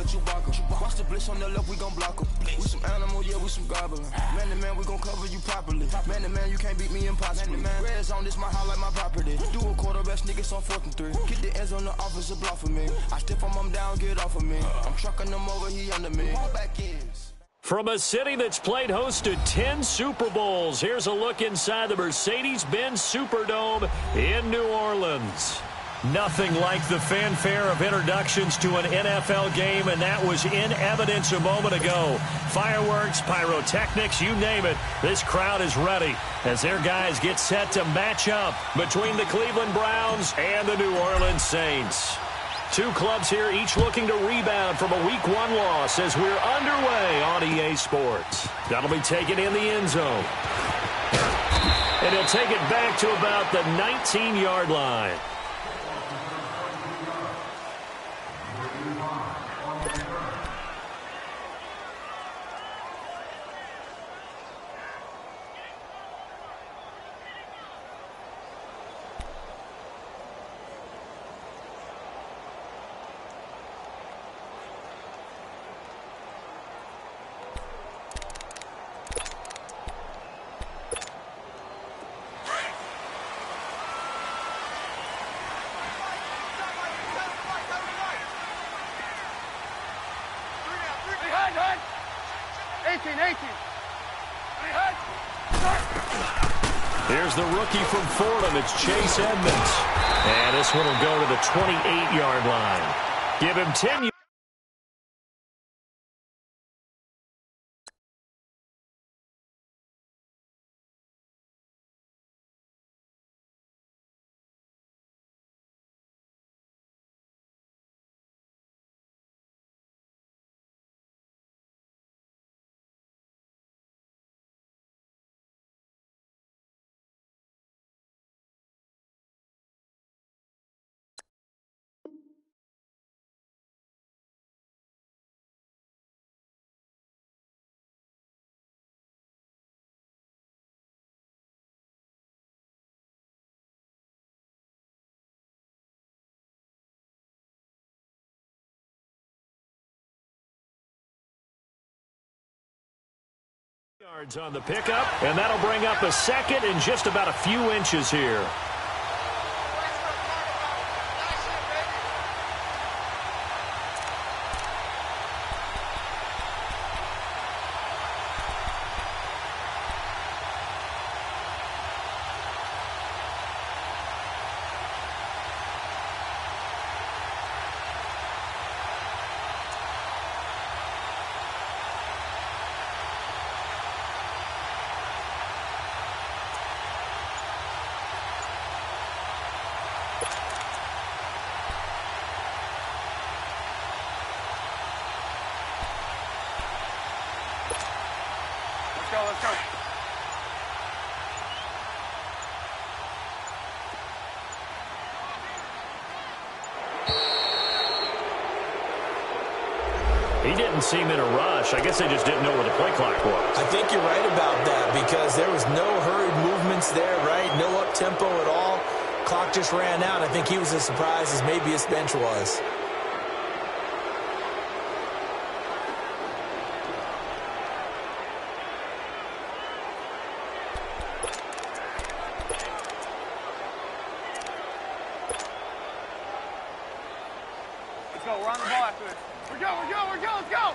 Chewbacca. Watch the blitz on the left, we gon' block em. We some animal, yeah, we some goblin. Man to man, we gon' cover you properly. Man to man, you can't beat me impossible. Red zone, this my highlight, my property. Do a quarterback niggas on 4th and 3. Get the ends on the offensive block for me. I stiff him down, get off of me. I'm trucking him over, he under me. Back ends. From a city that's played host to 10 Super Bowls, here's a look inside the Mercedes-Benz Superdome in New Orleans. Nothing like the fanfare of introductions to an NFL game, and that was in evidence a moment ago. Fireworks, pyrotechnics, you name it. This crowd is ready as their guys get set to match up between the Cleveland Browns and the New Orleans Saints. Two clubs here, each looking to rebound from a Week 1 loss as we're underway on EA Sports. That'll be taken in the end zone. And he'll take it back to about the 19-yard line. Here's the rookie from Fordham. It's Chase Edmonds. And this one will go to the 28-yard line. Give him 10 yards. Yards on the pickup, and that'll bring up a second in just about a few inches here. Let's go. He didn't seem in a rush. I guess they just didn't know where the play clock was. I think you're right about that because there was no hurried movements there, right? No up-tempo at all. Clock just ran out. I think he was as surprised as maybe his bench was. Let's go. We're on the ball after this. We're go. Let's go.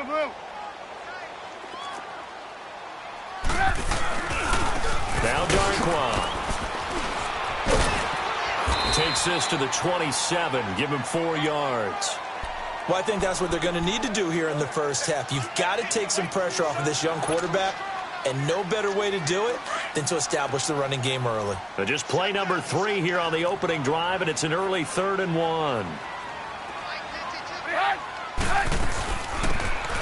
Blue. Now Darquan takes this to the 27. Give him 4 yards. Well, I think that's what they're going to need to do here in the first half. You've got to take some pressure off of this young quarterback, and no better way to do it than to establish the running game early. But just play number 3 here on the opening drive, and it's an early 3rd and 1.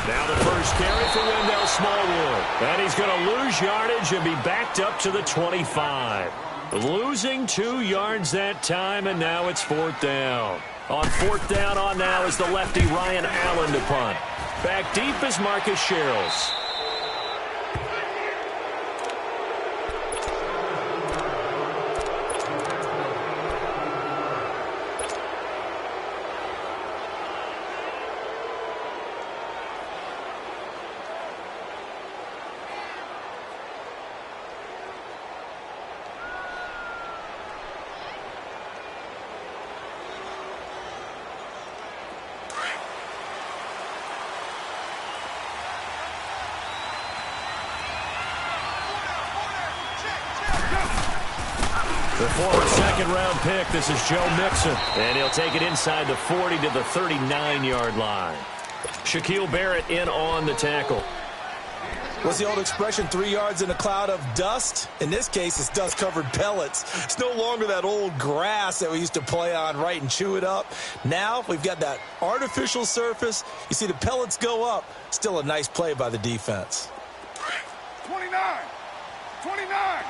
Now the first carry for Wendell Smallwood. And he's going to lose yardage and be backed up to the 25. Losing 2 yards that time, and now it's 4th down. On 4th down on now is the lefty Ryan Allen to punt. Back deep is Marcus Sherrills. The former second-round pick, this is Joe Mixon. And he'll take it inside the 40 to the 39-yard line. Shaquille Barrett in on the tackle. What's the old expression, 3 yards in a cloud of dust? In this case, it's dust-covered pellets. It's no longer that old grass that we used to play on, right, and chew it up. Now we've got that artificial surface. You see the pellets go up. Still a nice play by the defense. 29. 29.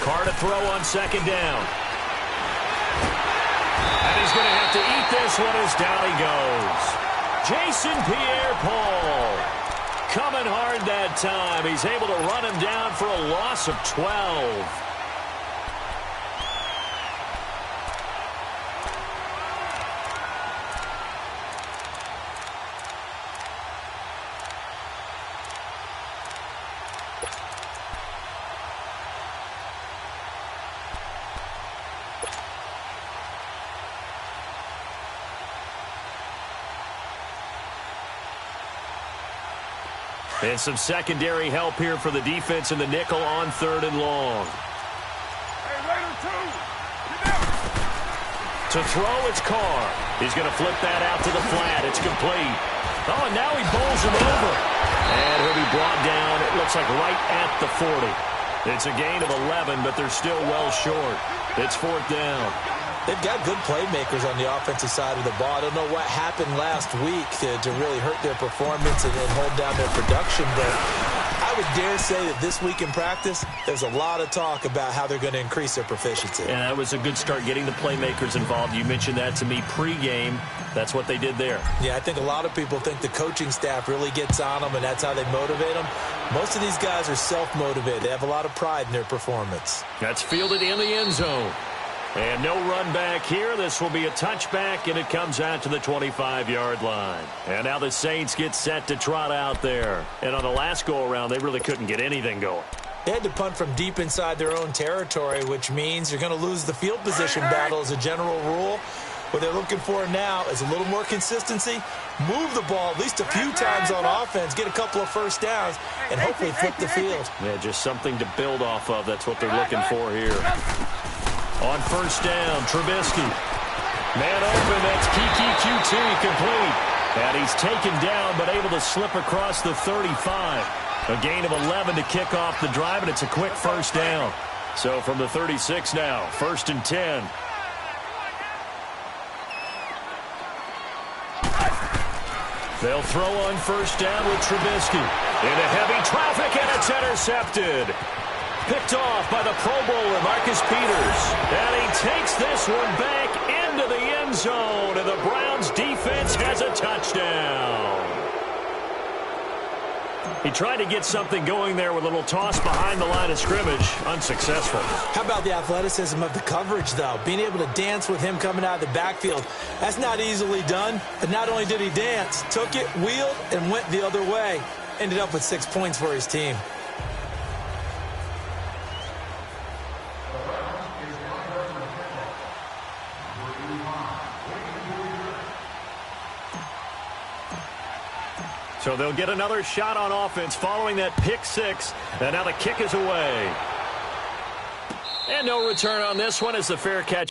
Carr to throw on second down. And he's going to have to eat this one as down he goes. Jason Pierre-Paul coming hard that time. He's able to run him down for a loss of 12. And some secondary help here for the defense in the nickel on 3rd and long. Hey, Raider 2. Get down. To throw, it's Carr. He's going to flip that out to the flat. It's complete. Oh, and now he bowls him over. And he'll be brought down, it looks like right at the 40. It's a gain of 11, but they're still well short. It's 4th down. They've got good playmakers on the offensive side of the ball. I don't know what happened last week to really hurt their performance and hold down their production, but I would dare say that this week in practice, there's a lot of talk about how they're going to increase their proficiency. And that was a good start, getting the playmakers involved. You mentioned that to me pregame. That's what they did there. Yeah, I think a lot of people think the coaching staff really gets on them, and that's how they motivate them. Most of these guys are self-motivated. They have a lot of pride in their performance. That's fielded in the end zone. And no run back here. This will be a touchback, and it comes out to the 25-yard line. And now the Saints get set to trot out there. And on the last go-around, they really couldn't get anything going. They had to punt from deep inside their own territory, which means you're going to lose the field position battle as a general rule. What they're looking for now is a little more consistency, move the ball at least a few times on offense, get a couple of first downs, and hopefully flip the field. Yeah, just something to build off of. That's what they're looking for here. On 1st down, Trubisky. Man open, that's Kiki QT complete. And he's taken down but able to slip across the 35. A gain of 11 to kick off the drive, and it's a quick 1st down. So from the 36 now, 1st and 10. They'll throw on 1st down with Trubisky. Into heavy traffic, and it's intercepted. Picked off by the Pro Bowler, Marcus Peters. And he takes this one back into the end zone, and the Browns defense has a touchdown. He tried to get something going there with a little toss behind the line of scrimmage. Unsuccessful. How about the athleticism of the coverage, though? Being able to dance with him coming out of the backfield. That's not easily done. But not only did he dance, took it, wheeled, and went the other way. Ended up with 6 points for his team. So they'll get another shot on offense following that pick 6. And now the kick is away. And no return on this one as the fair catch.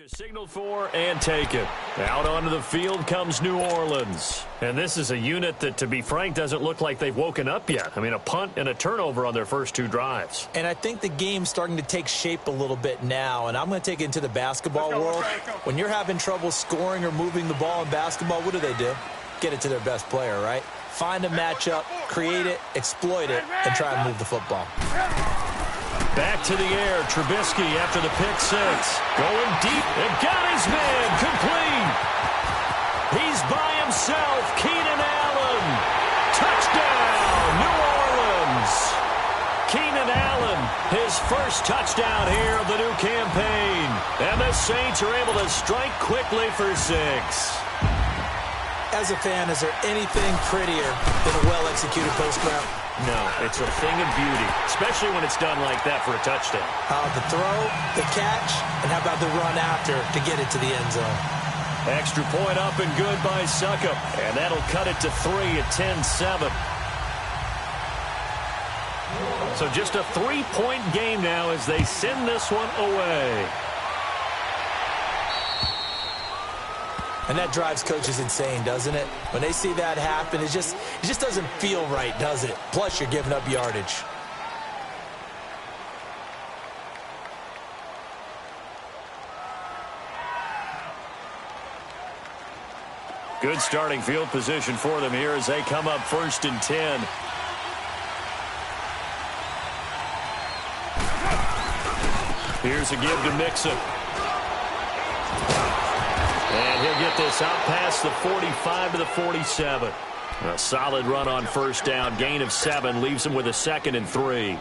Signaled for and taken. Out onto the field comes New Orleans. And this is a unit that, to be frank, doesn't look like they've woken up yet. I mean, a punt and a turnover on their first two drives. And I think the game's starting to take shape a little bit now. And I'm going to take it into the basketball world. When you're having trouble scoring or moving the ball in basketball, what do? Get it to their best player, right? Find a matchup, create it, exploit it, and try and move the football. Back to the air, Trubisky after the pick six. Going deep, and got his man, complete. He's by himself, Keenan Allen. Touchdown, New Orleans. Keenan Allen, his first touchdown here of the new campaign. And the Saints are able to strike quickly for 6. As a fan, is there anything prettier than a well-executed post route? No, it's a thing of beauty, especially when it's done like that for a touchdown. The throw, the catch, and how about the run after to get it to the end zone? Extra point up and good by Succop, and that'll cut it to 3 at 10-7. So just a 3-point game now as they send this one away. And that drives coaches insane, doesn't it? When they see that happen, it just doesn't feel right, does it? Plus, you're giving up yardage. Good starting field position for them here as they come up 1st and 10. Here's a give to Mixon. And he'll get this out past the 45 to the 47. A solid run on first down. Gain of 7 leaves him with a 2nd and 3.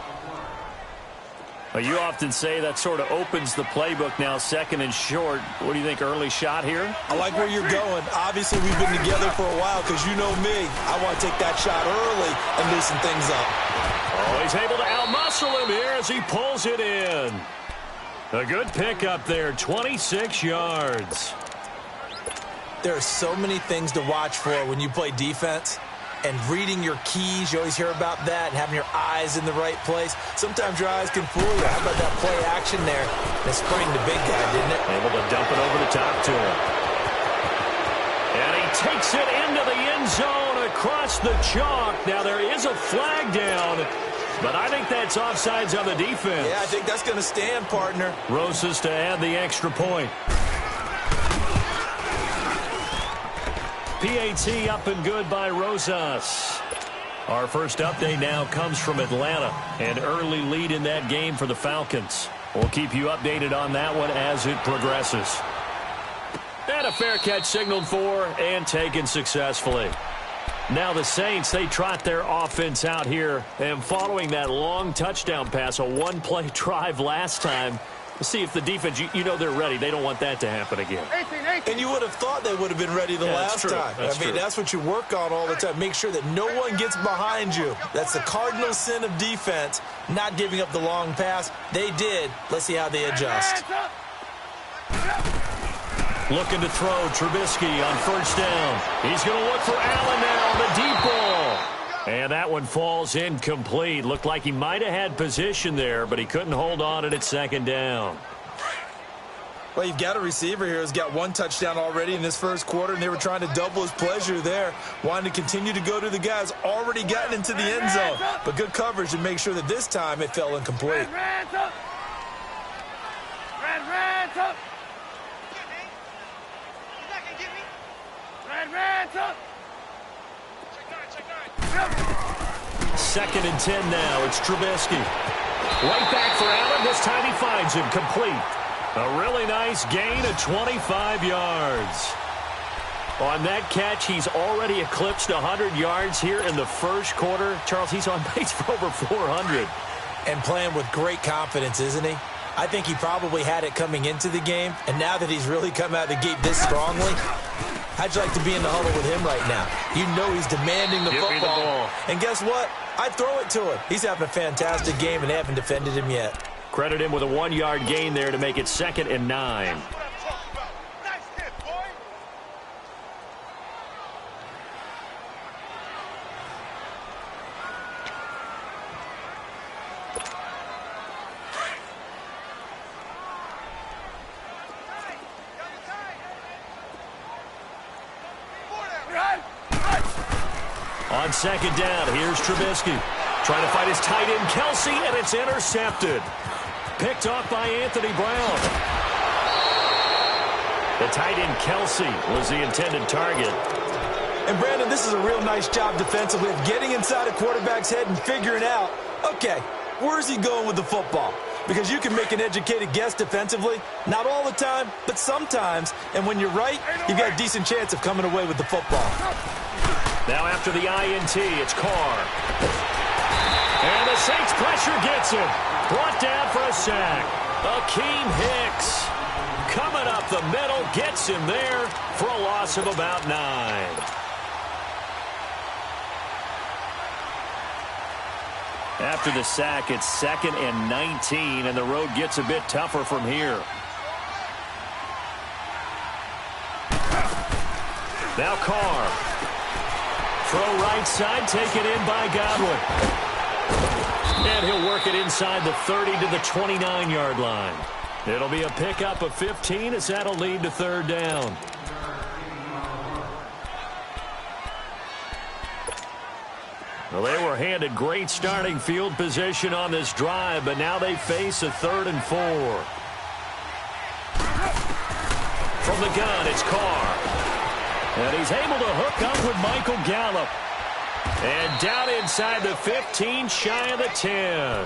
You often say that sort of opens the playbook now, 2nd and short. What do you think, early shot here? I like where you're going. Obviously, we've been together for a while because you know me. I want to take that shot early and loosen things up. Oh, he's able to outmuscle him here as he pulls it in. A good pickup there, 26 yards. There are so many things to watch for when you play defense. And reading your keys, you always hear about that, and having your eyes in the right place. Sometimes your eyes can fool you. How about that play action there? It sprang the big guy, didn't it? Able to dump it over the top to him. And he takes it into the end zone across the chalk. Now there is a flag down, but I think that's offsides on the defense. Yeah, I think that's going to stand, partner. Rosas to add the extra point. PAT up and good by Rosas. Our first update now comes from Atlanta. An early lead in that game for the Falcons. We'll keep you updated on that one as it progresses. And a fair catch signaled for and taken successfully. Now the Saints, they trot their offense out here. And following that long touchdown pass, a one-play drive last time, we'll see if the defense, you know they're ready. They don't want that to happen again. 18. And you would have thought they would have been ready the last time. That's what you work on all the time. Make sure that no one gets behind you. That's the cardinal sin of defense, not giving up the long pass. They did. Let's see how they adjust. Looking to throw, Trubisky on first down. He's going to look for Allen now, the deep ball. And that one falls incomplete. Looked like he might have had position there, but he couldn't hold on it at second down. Well, you've got a receiver here who's got 1 touchdown already in this first quarter, and they were trying to double his pleasure there, wanting to continue to go to the guys already gotten into the end zone. But good coverage to make sure that this time it fell incomplete. Red up. Red up. Red up. 2nd and 10 now. It's Trubisky. Right back for Allen. This time he finds him complete. A really nice gain of 25 yards. On that catch, he's already eclipsed 100 yards here in the first quarter. Charles, he's on pace for over 400. And playing with great confidence, isn't he? I think he probably had it coming into the game, and now that he's really come out of the gate this strongly, how'd you like to be in the huddle with him right now? You know he's demanding the football. Me the ball. And guess what? I'd throw it to him. He's having a fantastic game, and they haven't defended him yet. Credit him with a 1-yard gain there to make it 2nd and 9. On second down, here's Trubisky. Trying to fight his tight end, Kelsey, and it's intercepted. Picked off by Anthony Brown. The tight end, Kelsey, was the intended target. And, Brandon, this is a real nice job defensively of getting inside a quarterback's head and figuring out, okay, where's he going with the football? Because you can make an educated guess defensively. Not all the time, but sometimes. And when you're right, you've got a decent chance of coming away with the football. Now after the INT, it's Carr. And the Saints pressure gets him. Brought down for a sack. Akeem Hicks coming up the middle, gets him there for a loss of about 9. After the sack, it's 2nd and 19, and the road gets a bit tougher from here. Now Carr. Throw right side, taken in by Godwin. And he'll work it inside the 30 to the 29-yard line. It'll be a pickup of 15 as that'll lead to 3rd down. Well, they were handed great starting field position on this drive, but now they face a 3rd and 4. From the gun, it's Carr. And he's able to hook up with Michael Gallup. And down inside the 15, shy of the 10.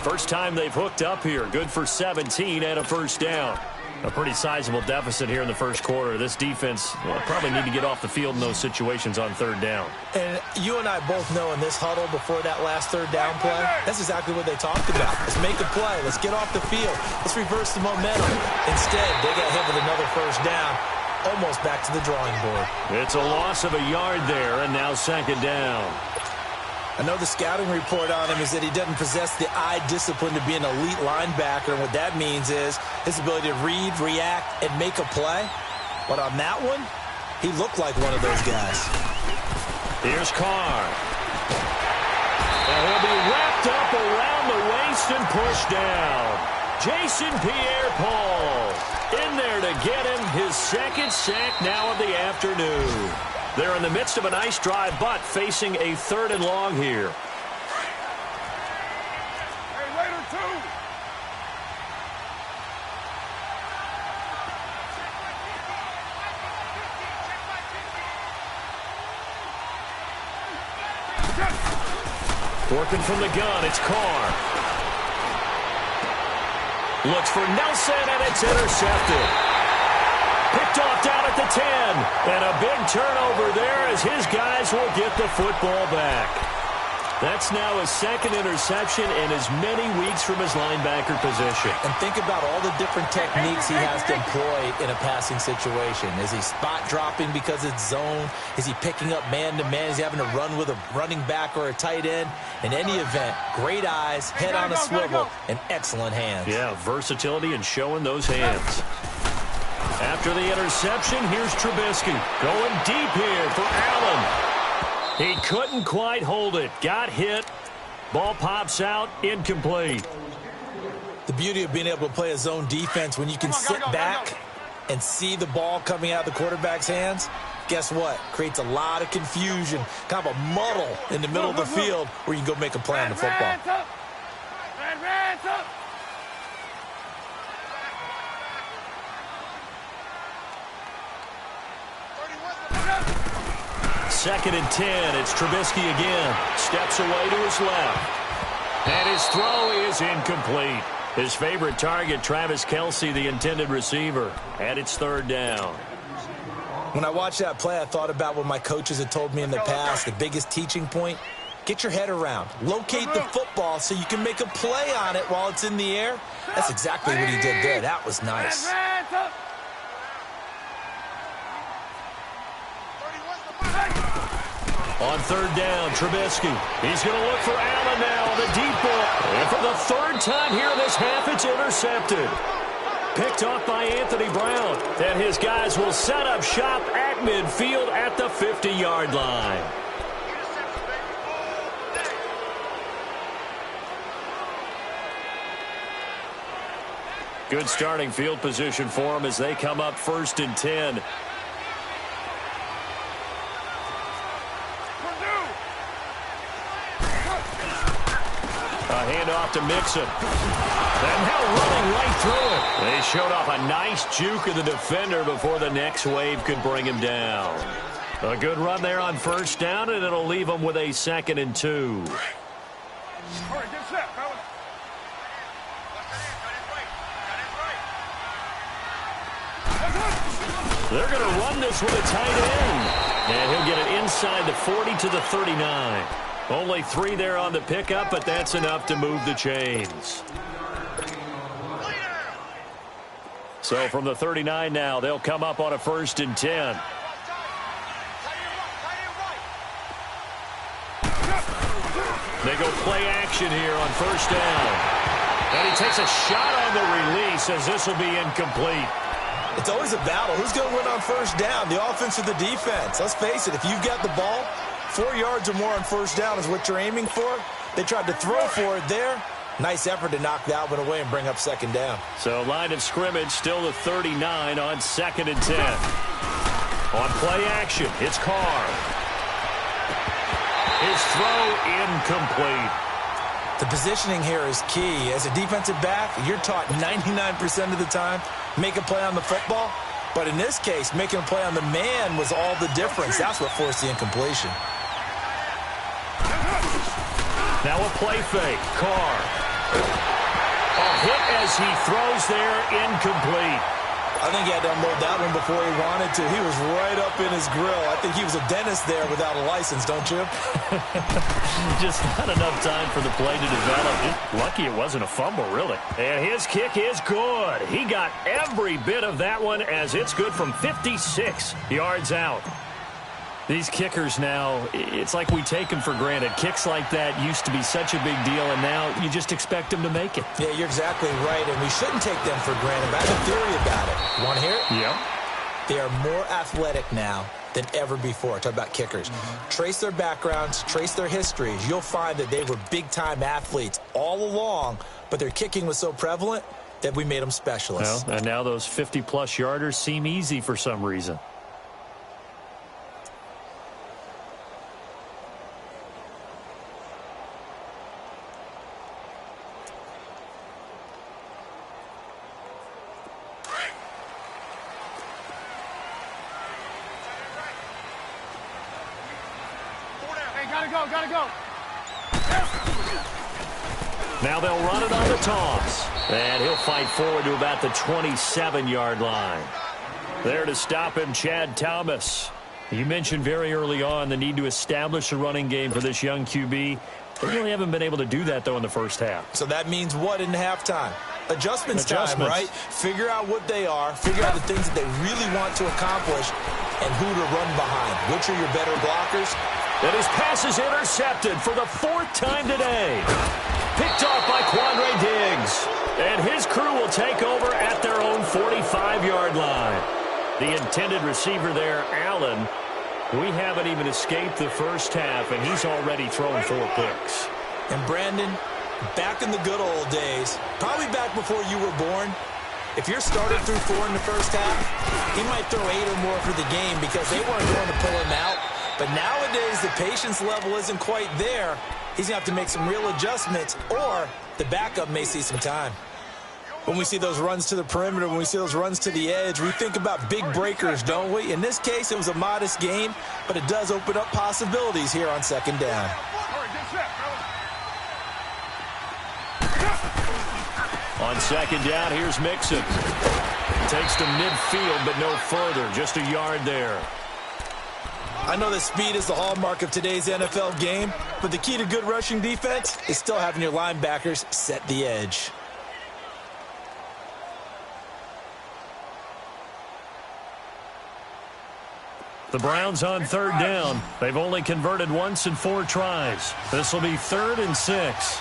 First time they've hooked up here. Good for 17 and a 1st down. A pretty sizable deficit here in the first quarter. This defense probably need to get off the field in those situations on 3rd down. And you and I both know in this huddle before that last 3rd down play, that's exactly what they talked about. Let's make a play. Let's get off the field. Let's reverse the momentum. Instead, they got hit with another 1st down, almost back to the drawing board. It's a loss of a yard there, and now 2nd down. I know the scouting report on him is that he doesn't possess the eye discipline to be an elite linebacker, and what that means is his ability to read, react, and make a play. But on that one, he looked like one of those guys. Here's Carr. And he'll be wrapped up around the waist and pushed down. Jason Pierre-Paul in there to get him his 2nd sack now of the afternoon. They're in the midst of a nice drive, but facing a 3rd and long here. Hey, later, 2. Working from the gun, it's Carr. Looks for Nelson, and it's intercepted. Picked off down at the 10. And a big turnover there as his guys will get the football back. That's now his 2nd interception in as many weeks from his linebacker position. And think about all the different techniques he has to employ in a passing situation. Is he spot dropping because it's zone? Is he picking up man-to-man? Is he having to run with a running back or a tight end? In any event, great eyes, head on a swivel, and excellent hands. Yeah, versatility and showing those hands. After the interception, here's Trubisky. Going deep here for Allen. He couldn't quite hold it. Got hit. Ball pops out. Incomplete. The beauty of being able to play a zone defense when you can sit back and see the ball coming out of the quarterback's hands, guess what? Creates a lot of confusion, kind of a muddle in the middle of the field where you can go make a play on the football. Hands up. 2nd and 10. It's Trubisky again. Steps away to his left. And his throw is incomplete. His favorite target, Travis Kelce, the intended receiver. And it's 3rd down. When I watched that play, I thought about what my coaches had told me in the past. The biggest teaching point, get your head around. Locate the football so you can make a play on it while it's in the air. That's exactly what he did there. That was nice. On 3rd down, Trubisky. He's going to look for Allen now on the deep ball. And for the 3rd time here in this half, it's intercepted. Picked off by Anthony Brown. And his guys will set up shop at midfield at the 50-yard line. Good starting field position for them as they come up 1st and 10. Hand off to Mixon. And now running right through it. They showed off a nice juke of the defender before the next wave could bring him down. A good run there on first down, and it'll leave them with a 2nd and 2. All right, get set, fellas. They're going to run this with a tight end. And he'll get it inside the 40 to the 39. Only 3 there on the pickup, but that's enough to move the chains. So from the 39 now, they'll come up on a 1st and 10. They go play action here on first down. And he takes a shot on the release as this will be incomplete. It's always a battle. Who's going to win on first down, the offense or the defense? Let's face it, if you've got the ball, 4 yards or more on first down is what you're aiming for. They tried to throw for it there. Nice effort to knock that one away and bring up 2nd down. So line of scrimmage still the 39 on 2nd and 10. On play action, it's Carr. His throw incomplete. The positioning here is key. As a defensive back, you're taught 99% of the time, make a play on the football. But in this case, making a play on the man was all the difference. That's what forced the incompletion. Now a play fake. Carr. A hit as he throws there, incomplete. I think he had to unload that one before he wanted to. He was right up in his grill. I think he was a dentist there without a license, don't you? Just not enough time for the play to develop. Lucky it wasn't a fumble, really. And his kick is good. He got every bit of that one as it's good from 56 yards out. These kickers now, it's like we take them for granted. Kicks like that used to be such a big deal, and now you just expect them to make it. Yeah, you're exactly right, and we shouldn't take them for granted. But I have a theory about it. You want to hear it? Yeah. They are more athletic now than ever before. Talk about kickers. Trace their backgrounds, trace their histories. You'll find that they were big-time athletes all along, but their kicking was so prevalent that we made them specialists. Well, and now those 50-plus yarders seem easy for some reason. Gotta go. Now they'll run it on the toss. And he'll fight forward to about the 27-yard line. There to stop him, Chad Thomas. You mentioned very early on the need to establish a running game for this young QB. They really haven't been able to do that, though, in the first half. So that means what in halftime? Adjustments time, right? Figure out what they are, figure out the things that they really want to accomplish, and who to run behind. Which are your better blockers? And his pass is intercepted for the 4th time today. Picked off by Quandre Diggs. And his crew will take over at their own 45-yard line. The intended receiver there, Allen. We haven't even escaped the first half, and he's already thrown 4 picks. And Brandon, back in the good old days, probably back before you were born, if your starter threw 4 in the first half, he might throw 8 or more for the game because they weren't going to pull him out. But nowadays, the patience level isn't quite there. He's going to have to make some real adjustments, or the backup may see some time. When we see those runs to the perimeter, when we see those runs to the edge, we think about big breakers, don't we? In this case, it was a modest game, but it does open up possibilities here on 2nd down. On 2nd down, here's Mixon. Takes to midfield, but no further. Just a yard there. I know that speed is the hallmark of today's NFL game, but the key to good rushing defense is still having your linebackers set the edge. The Browns on 3rd down. They've only converted once in 4 tries. This will be 3rd and 6.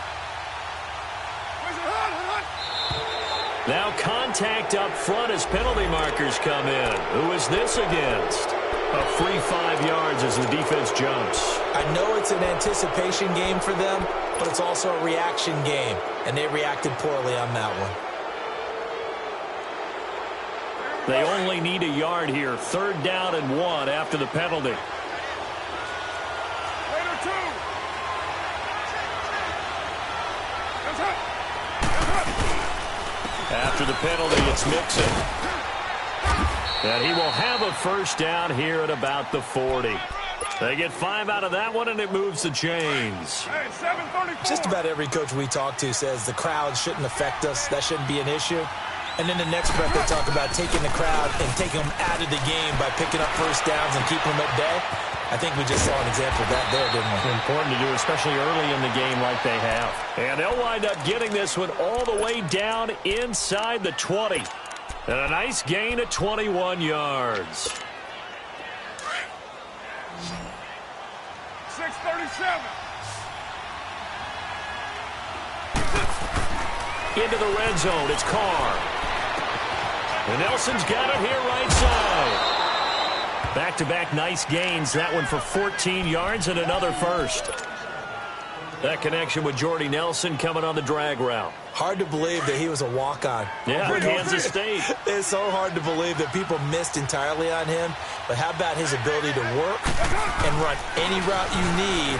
Now contact up front as penalty markers come in. Who is this against? A free 5 yards as the defense jumps. I know it's an anticipation game for them, but it's also a reaction game, and they reacted poorly on that one. They only need a yard here. 3rd down and 1 after the penalty. After the penalty, it's Mixon. And he will have a first down here at about the 40. They get 5 out of that one, and it moves the chains. Hey, 7:34. Just about every coach we talk to says the crowd shouldn't affect us. That shouldn't be an issue. And then the next breath they talk about taking the crowd and taking them out of the game by picking up first downs and keeping them at bay. I think we just saw an example of that there, didn't we? Important to do, especially early in the game like they have. And they'll wind up getting this one all the way down inside the 20. And a nice gain of 21 yards. 6:37. Into the red zone, it's Carr. And Nelson's got it here right side. Back-to-back nice gains. That one for 14 yards and another first. That connection with Jordy Nelson coming on the drag route. Hard to believe that he was a walk-on. Yeah, Kansas State. It's so hard to believe that people missed entirely on him. But how about his ability to work and run any route you need?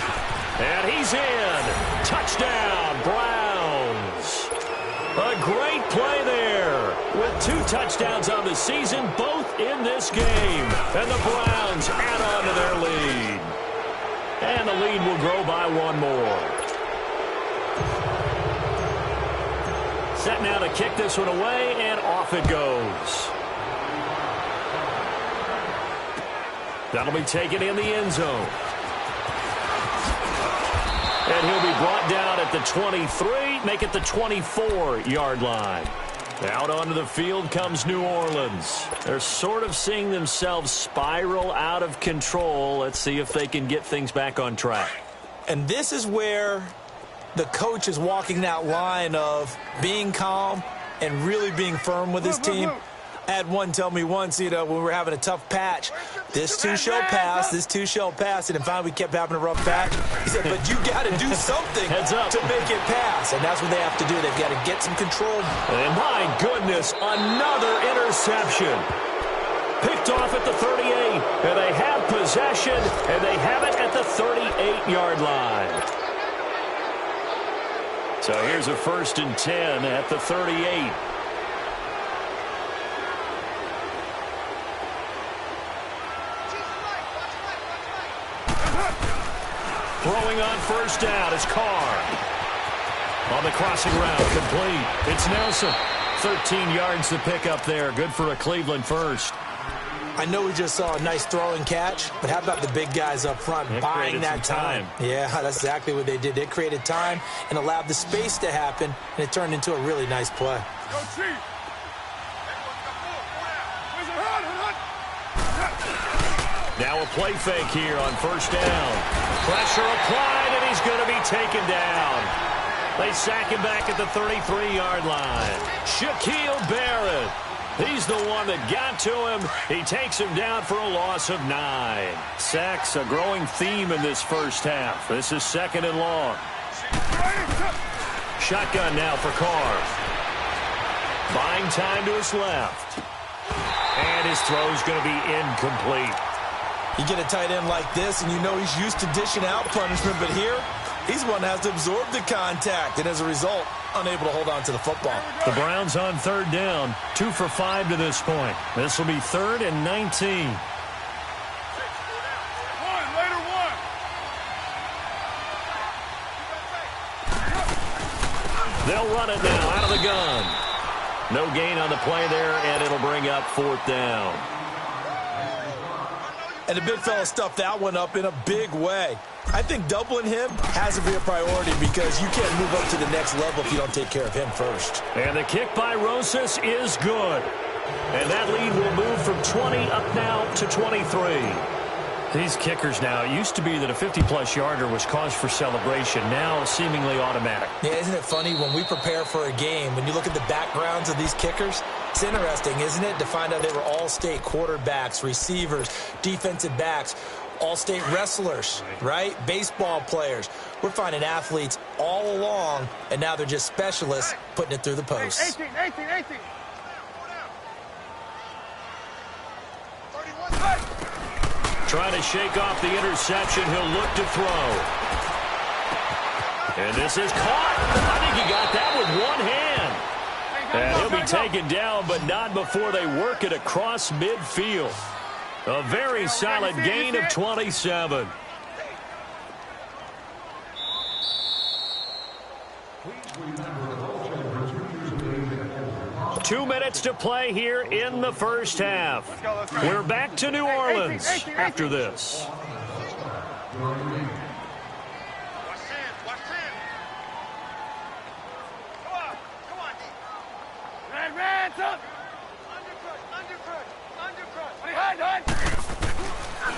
And he's in. Touchdown, Browns. A great play there. With 2 touchdowns on the season, both in this game. And the Browns add on to their lead. And the lead will grow by 1 more. Set now to kick this one away, and off it goes. That'll be taken in the end zone. And he'll be brought down at the 23, make it the 24-yard line. Out onto the field comes New Orleans. They're sort of seeing themselves spiral out of control. Let's see if they can get things back on track. And this is where the coach is walking that line of being calm and really being firm with his team. I had one tell me once, when we were having a tough patch, this too shall pass, this too shall pass. And finally we kept having a rough patch. He said, but you got to do something to make it pass. And that's what they have to do. They've got to get some control. And my goodness, another interception. Picked off at the 38. And they have possession, and they have it at the 38-yard line. So here's a 1st and 10 at the 38. Throwing on first down is Carr. On the crossing route, complete. It's Nelson. 13 yards to pick up there. Good for a Cleveland first. I know we just saw a nice throwing catch, but how about the big guys up front buying that time? Yeah, that's exactly what they did. They created time and allowed the space to happen, and it turned into a really nice play. Go, Chief. Now a play fake here on first down. Pressure applied, and he's going to be taken down. They sack him back at the 33-yard line. Shaquille Barrett. He's the one that got to him. He takes him down for a loss of 9. Sacks, a growing theme in this first half. This is 2nd and long. Shotgun now for Carr. Buying time to his left. And his throw's going to be incomplete. You get a tight end like this, and you know he's used to dishing out punishment, but here, he's one that has to absorb the contact, and as a result, unable to hold on to the football. The Browns on 3rd down, 2 for 5 to this point. This will be 3rd and 19. They'll run it now out of the gun. No gain on the play there, and it'll bring up 4th down. And the big fella stuffed that one up in a big way. I think doubling him has to be a priority because you can't move up to the next level if you don't take care of him first. And the kick by Rosas is good. And that lead will move from 20 up now to 23. These kickers now, it used to be that a 50-plus yarder was cause for celebration. Now seemingly automatic. Yeah, isn't it funny when we prepare for a game, when you look at the backgrounds of these kickers, it's interesting, isn't it, to find out they were all-state quarterbacks, receivers, defensive backs, all-state wrestlers, right? Baseball players. We're finding athletes all along, and now they're just specialists putting it through the posts. 18. Trying to shake off the interception. He'll look to throw. And this is caught. I think he got that with one hand. And he'll be taken down, but not before they work it across midfield. A very solid gain of 27. Two minutes to play here in the first half. Let's go. We're back to New Orleans after this.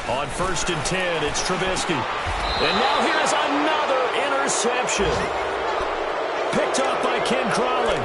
On 1st and 10, it's Trubisky. And now here's another interception. Picked up by Ken Crawley.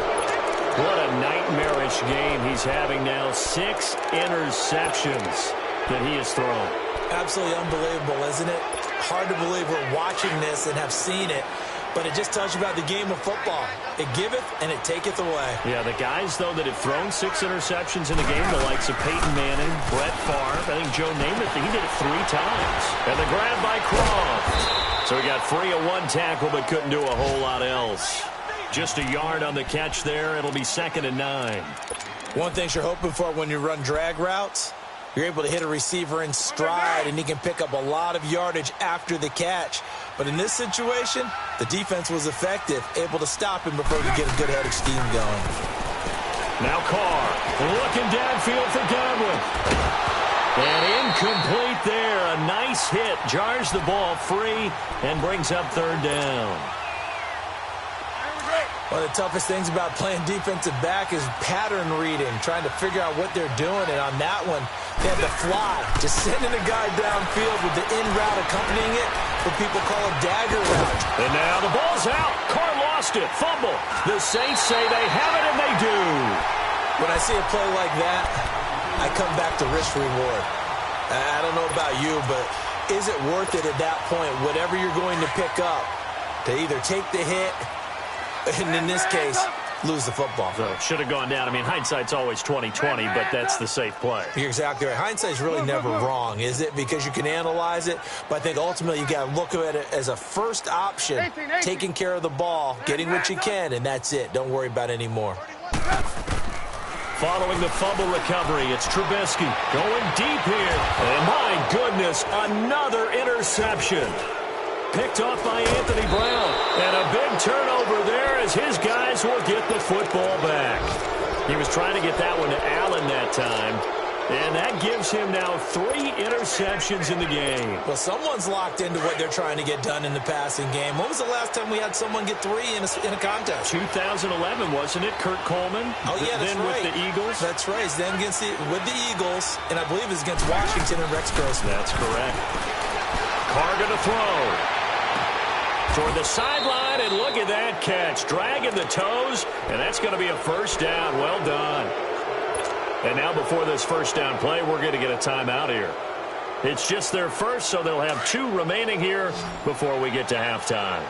What a nightmarish game he's having now. 6 interceptions that he has thrown. Absolutely unbelievable, isn't it? Hard to believe we're watching this and have seen it. But it just tells you about the game of football. It giveth and it taketh away. Yeah, the guys, though, that have thrown 6 interceptions in the game, the likes of Peyton Manning, Brett Favre, I think Joe Namath, he did it 3 times. And the grab by Croft. So he got free of 1 tackle but couldn't do a whole lot else. Just a yard on the catch there. It'll be 2nd and 9. One thing you're hoping for when you run drag routes, you're able to hit a receiver in stride and he can pick up a lot of yardage after the catch. But in this situation, the defense was effective, able to stop him before he could get a good head of steam going. Now Carr looking downfield for Godwin. And incomplete there. A nice hit. Jars the ball free and brings up 3rd down. One of the toughest things about playing defensive back is pattern reading, trying to figure out what they're doing. And on that one, they had to fly, just sending a guy downfield with the in route accompanying it, what people call a dagger route. And now the ball's out. Carr lost it. Fumble. The Saints say they have it, and they do. When I see a play like that, I come back to risk reward. I don't know about you, but is it worth it at that point, whatever you're going to pick up, to either take the hit, and in this case, lose the football? So should have gone down. I mean, hindsight's always 20/20, but that's the safe play. You're exactly right. Hindsight's really never wrong, is it? Because you can analyze it, but I think ultimately you got to look at it as a first option, taking care of the ball, getting what you can, and that's it. Don't worry about it anymore. Following the fumble recovery, it's Trubisky going deep here. And my goodness, another interception. Picked off by Anthony Brown. And a big turnover there as his guys will get the football back. He was trying to get that one to Allen that time. And that gives him now 3 interceptions in the game. Well, someone's locked into what they're trying to get done in the passing game. When was the last time we had someone get 3 in a contest? 2011, wasn't it? Kurt Coleman? Oh, yeah, that's then right. With the Eagles? That's right. Then with the Eagles, and I believe it's against Washington and Rex Grossman. That's correct. Carr going to throw. Toward the sideline, and look at that catch. Dragging the toes, and that's going to be a first down. Well done. And now before this first down play, we're going to get a timeout here. It's just their first, so they'll have 2 remaining here before we get to halftime.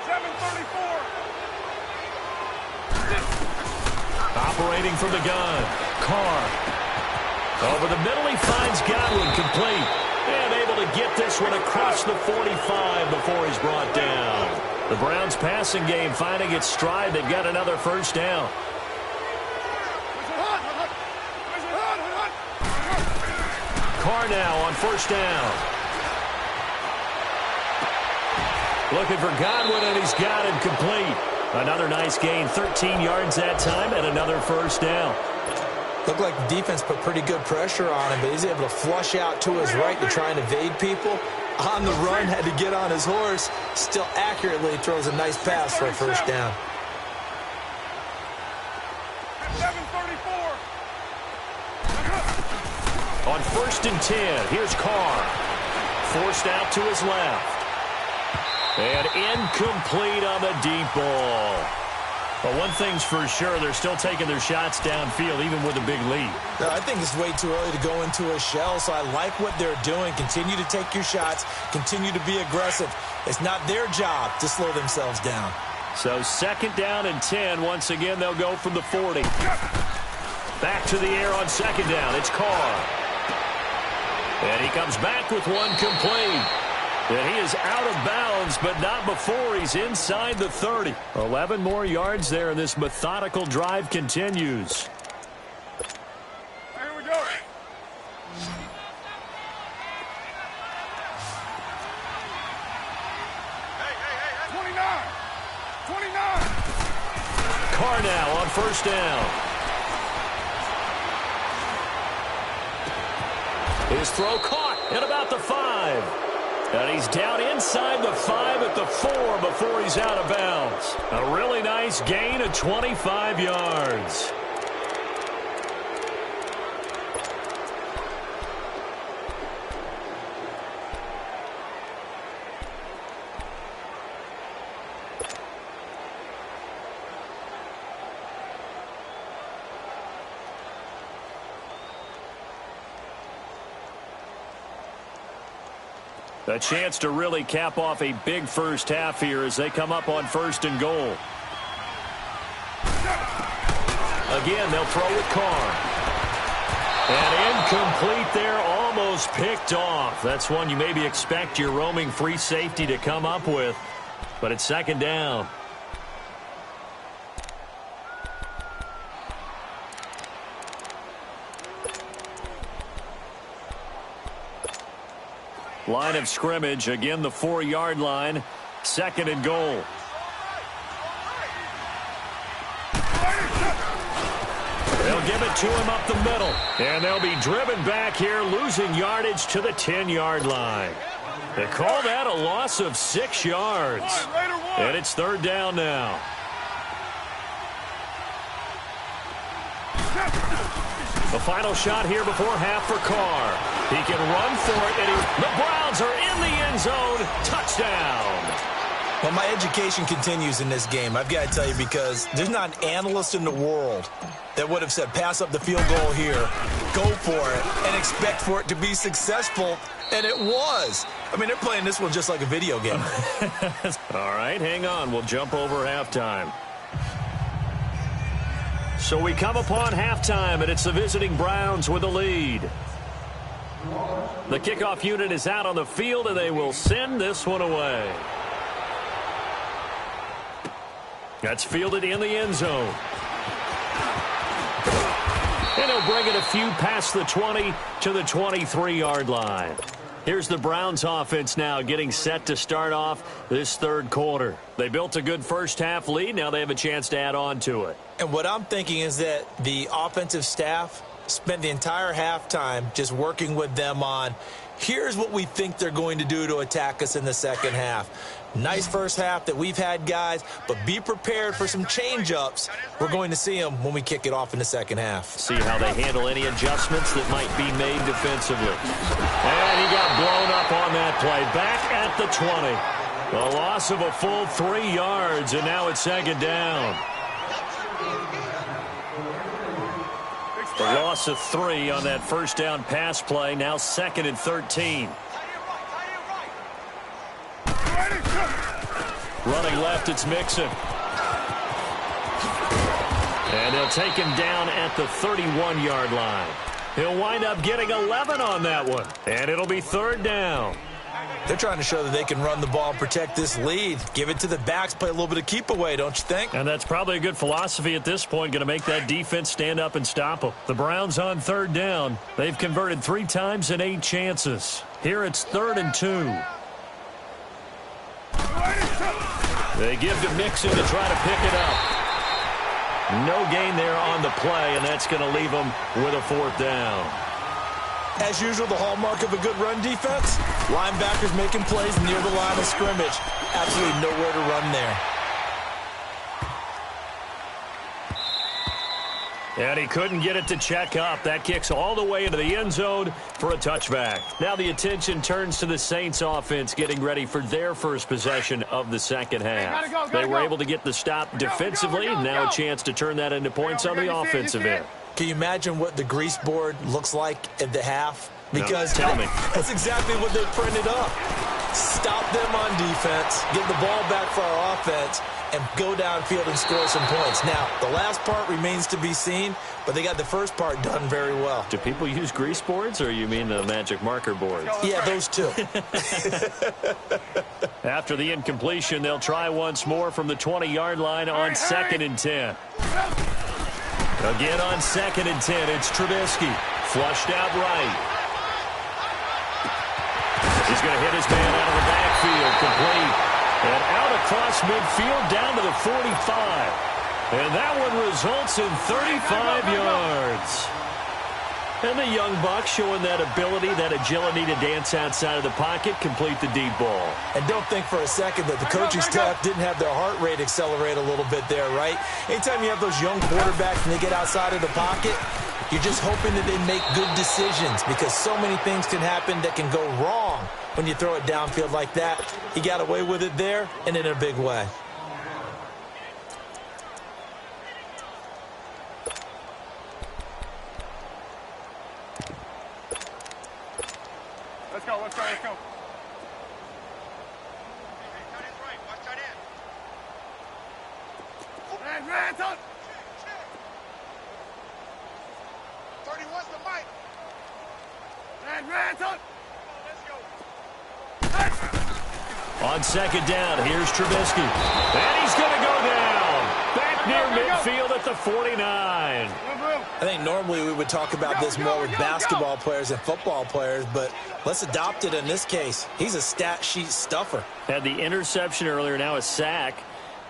7:34. Operating from the gun, Carr. Over the middle, he finds Godwin complete. And able to get this one across the 45 before he's brought down. The Browns' passing game finding its stride. They've got another first down. Carr now on first down. Looking for Godwin, and he's got him complete. Another nice gain, 13 yards that time, and another first down. Looked like the defense put pretty good pressure on him, but he's able to flush out to his right to try and evade people. On the run, had to get on his horse. Still accurately throws a nice pass for a first down. 7:34. On 1st and 10, here's Carr. Forced out to his left. And incomplete on the deep ball. But one thing's for sure, they're still taking their shots downfield, even with a big lead. No, I think it's way too early to go into a shell, so I like what they're doing. Continue to take your shots. Continue to be aggressive. It's not their job to slow themselves down. So 2nd down and 10. Once again, they'll go from the 40. Back to the air on 2nd down. It's Carr. And he comes back with one complete. And he is out of bounds, but not before he's inside the 30. 11 more yards there, and this methodical drive continues. Here we go. Hey. 29. Carr now on first down. His throw caught at about the 5. And he's down inside the 5 at the 4 before he's out of bounds. A really nice gain of 25 yards. A chance to really cap off a big first half here as they come up on first and goal. Again, they'll throw with Carr. And incomplete there, almost picked off. That's one you maybe expect your roaming free safety to come up with, but it's second down. Line of scrimmage, again the 4-yard line, second and goal. They'll give it to him up the middle, and they'll be driven back here, losing yardage to the 10-yard line. They call that a loss of 6 yards, and it's third down now. The final shot here before half for Carr. He can run for it, and the Browns are in the end zone. Touchdown. Well, my education continues in this game, I've got to tell you, because there's not an analyst in the world that would have said pass up the field goal here, go for it, and expect for it to be successful, and it was. I mean, they're playing this one just like a video game. All right, hang on. We'll jump over halftime. So we come upon halftime, and it's the visiting Browns with the lead. The kickoff unit is out on the field, and they will send this one away. That's fielded in the end zone. And he'll bring it a few past the 20 to the 23-yard line. Here's the Browns offense now getting set to start off this third quarter. They built a good first half lead. Now they have a chance to add on to it. And what I'm thinking is that the offensive staff spent the entire halftime just working with them on, here's what we think they're going to do to attack us in the second half. Nice first half that we've had, guys, but be prepared for some change-ups. We're going to see them when we kick it off in the second half. See how they handle any adjustments that might be made defensively. And he got blown up on that play. Back at the 20. A loss of a full 3 yards, and now it's second down. The loss of 3 on that first down pass play. Now second and 13. Running left, it's Mixon. And they'll take him down at the 31-yard line. He'll wind up getting 11 on that one. And it'll be third down. They're trying to show that they can run the ball and protect this lead. Give it to the backs, play a little bit of keep away, don't you think? And that's probably a good philosophy at this point, going to make that defense stand up and stop them. The Browns on third down. They've converted 3 times in 8 chances. Here it's 3rd and 2. They give to Mixon to try to pick it up. No gain there on the play, and that's going to leave them with a 4th down. As usual, the hallmark of a good run defense, linebackers making plays near the line of scrimmage. Absolutely nowhere to run there. And he couldn't get it to check up. That kicks all the way into the end zone for a touchback. Now the attention turns to the Saints offense getting ready for their first possession of the second half. They were able to get the stop defensively. Now a chance to turn that into points on the offensive end. Can you imagine what the grease board looks like at the half? Because no, tell me. That's exactly what they printed up. stop them on defense, get the ball back for our offense, and go downfield and score some points. Now, the last part remains to be seen, but they got the first part done very well. Do people use grease boards, or you mean the magic marker boards? Yeah, those two. After the incompletion, they'll try once more from the 20-yard line on 2nd and 10. Again on 2nd and 10, it's Trubisky. Flushed out right. He's going to hit his man out of the backfield, complete. And out across midfield down to the 45. And that one results in 35 yards. And the young buck showing that ability, that agility to dance outside of the pocket, complete the deep ball. And don't think for a second that the coaching staff didn't have their heart rate accelerate a little bit there, right? Anytime you have those young quarterbacks and they get outside of the pocket, you're just hoping that they make good decisions, because so many things can happen that can go wrong when you throw it downfield like that. He got away with it there and in a big way. Let's go, let's go, let's go. Red, up. 31's the mic. Red, up. On 2nd down, here's Trubisky. And he's going to go down. Back near midfield at the 49. I think normally we would talk about this more with basketball players and football players, but let's adopt it in this case. He's a stat sheet stuffer. Had the interception earlier, now a sack.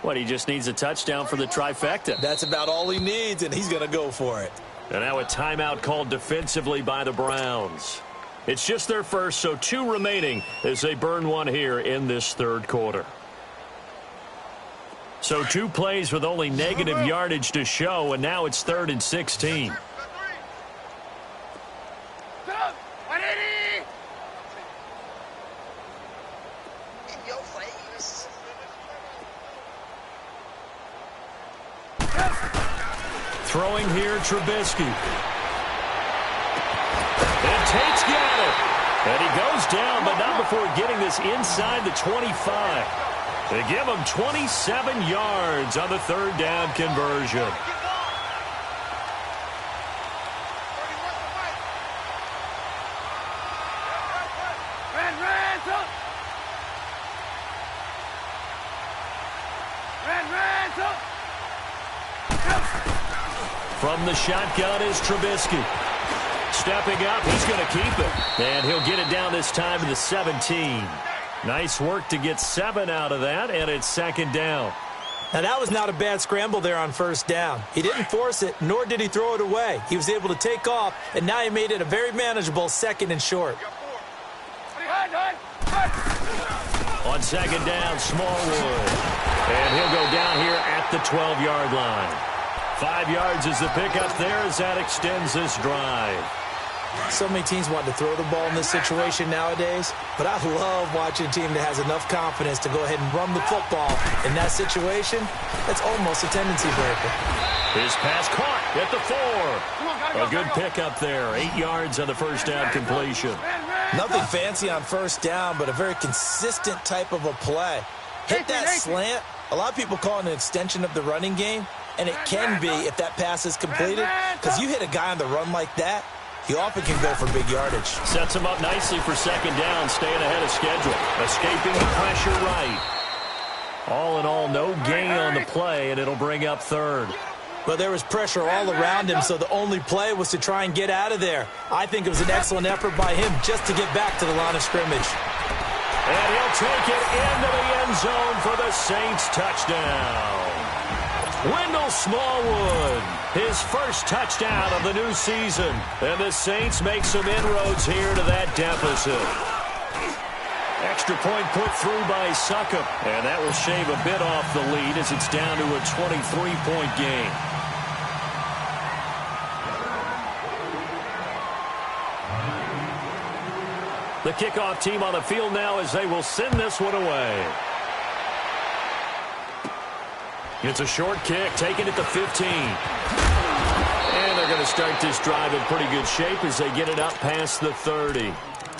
What, he just needs a touchdown for the trifecta. That's about all he needs, and he's going to go for it. And now a timeout called defensively by the Browns. It's just their first, so 2 remaining as they burn one here in this 3rd quarter. So 2 plays with only negative yardage to show, and now it's 3rd and 16. Throwing here, Trubisky. And Tate's got it. And he goes down, but not before getting this inside the 25. They give him 27 yards on the 3rd down conversion. From the shotgun is Trubisky. Stepping up, he's going to keep it. And he'll get it down this time to the 17. Nice work to get 7 out of that, and it's 2nd down. Now, that was not a bad scramble there on 1st down. He didn't force it, nor did he throw it away. He was able to take off, and now he made it a very manageable 2nd and short. On 2nd down, Smallwood. And he'll go down here at the 12-yard line. 5 yards is the pickup there as that extends this drive. So many teams want to throw the ball in this situation nowadays, but I love watching a team that has enough confidence to go ahead and run the football. In that situation, that's almost a tendency breaker. His pass caught at the 4. A good pickup there. 8 yards on the 1st down completion. Nothing fancy on 1st down, but a very consistent type of a play. Hit that slant. A lot of people call it an extension of the running game, and it can be if that pass is completed, because you hit a guy on the run like that, he often can go for big yardage. Sets him up nicely for 2nd down, staying ahead of schedule. Escaping the pressure right. All in all, no gain on the play, and it'll bring up 3rd. Well, there was pressure all around him, so the only play was to try and get out of there. I think it was an excellent effort by him just to get back to the line of scrimmage. And he'll take it into the end zone for the Saints touchdown. Wendell Smallwood, his first touchdown of the new season. And the Saints make some inroads here to that deficit. Extra point put through by Succop. And that will shave a bit off the lead as it's down to a 23-point game. The kickoff team on the field now as they will send this one away. It's a short kick, taken at the 15. And they're going to start this drive in pretty good shape as they get it up past the 30.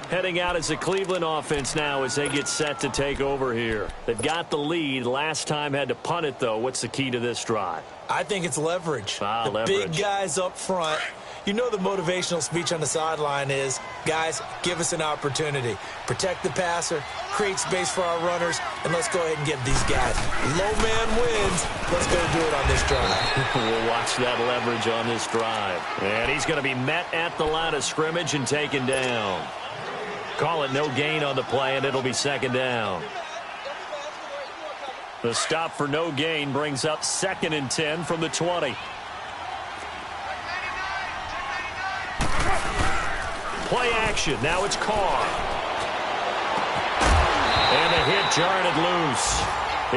Heading out as a Cleveland offense now as they get set to take over here. They've got the lead. Last time had to punt it, though. What's the key to this drive? I think it's leverage. Leverage. Big guys up front. You know the motivational speech on the sideline is, guys, give us an opportunity. Protect the passer, create space for our runners, and let's go ahead and get these guys. Low man wins. Let's go do it on this drive. We'll watch that leverage on this drive. And he's going to be met at the line of scrimmage and taken down. Call it no gain on the play, and it'll be second down. The stop for no gain brings up 2nd and 10 from the 20. Play action. Now it's Carr. And the hit jarred it loose.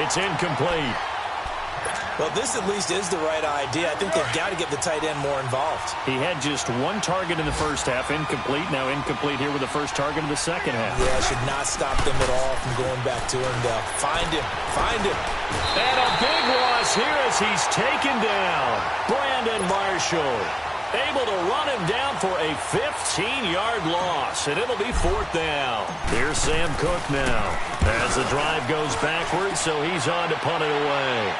It's incomplete. Well, this at least is the right idea. I think they've got to get the tight end more involved. He had just one target in the first half, incomplete. Now incomplete here with the first target of the second half. Yeah, should not stop them at all from going back to him. Find him. Find him. And a big loss here as he's taken down. Brandon Marshall able to run him down for a 15-yard loss, and it'll be 4th down. Here's Sam Cook now as the drive goes backwards, so he's on to punt it away.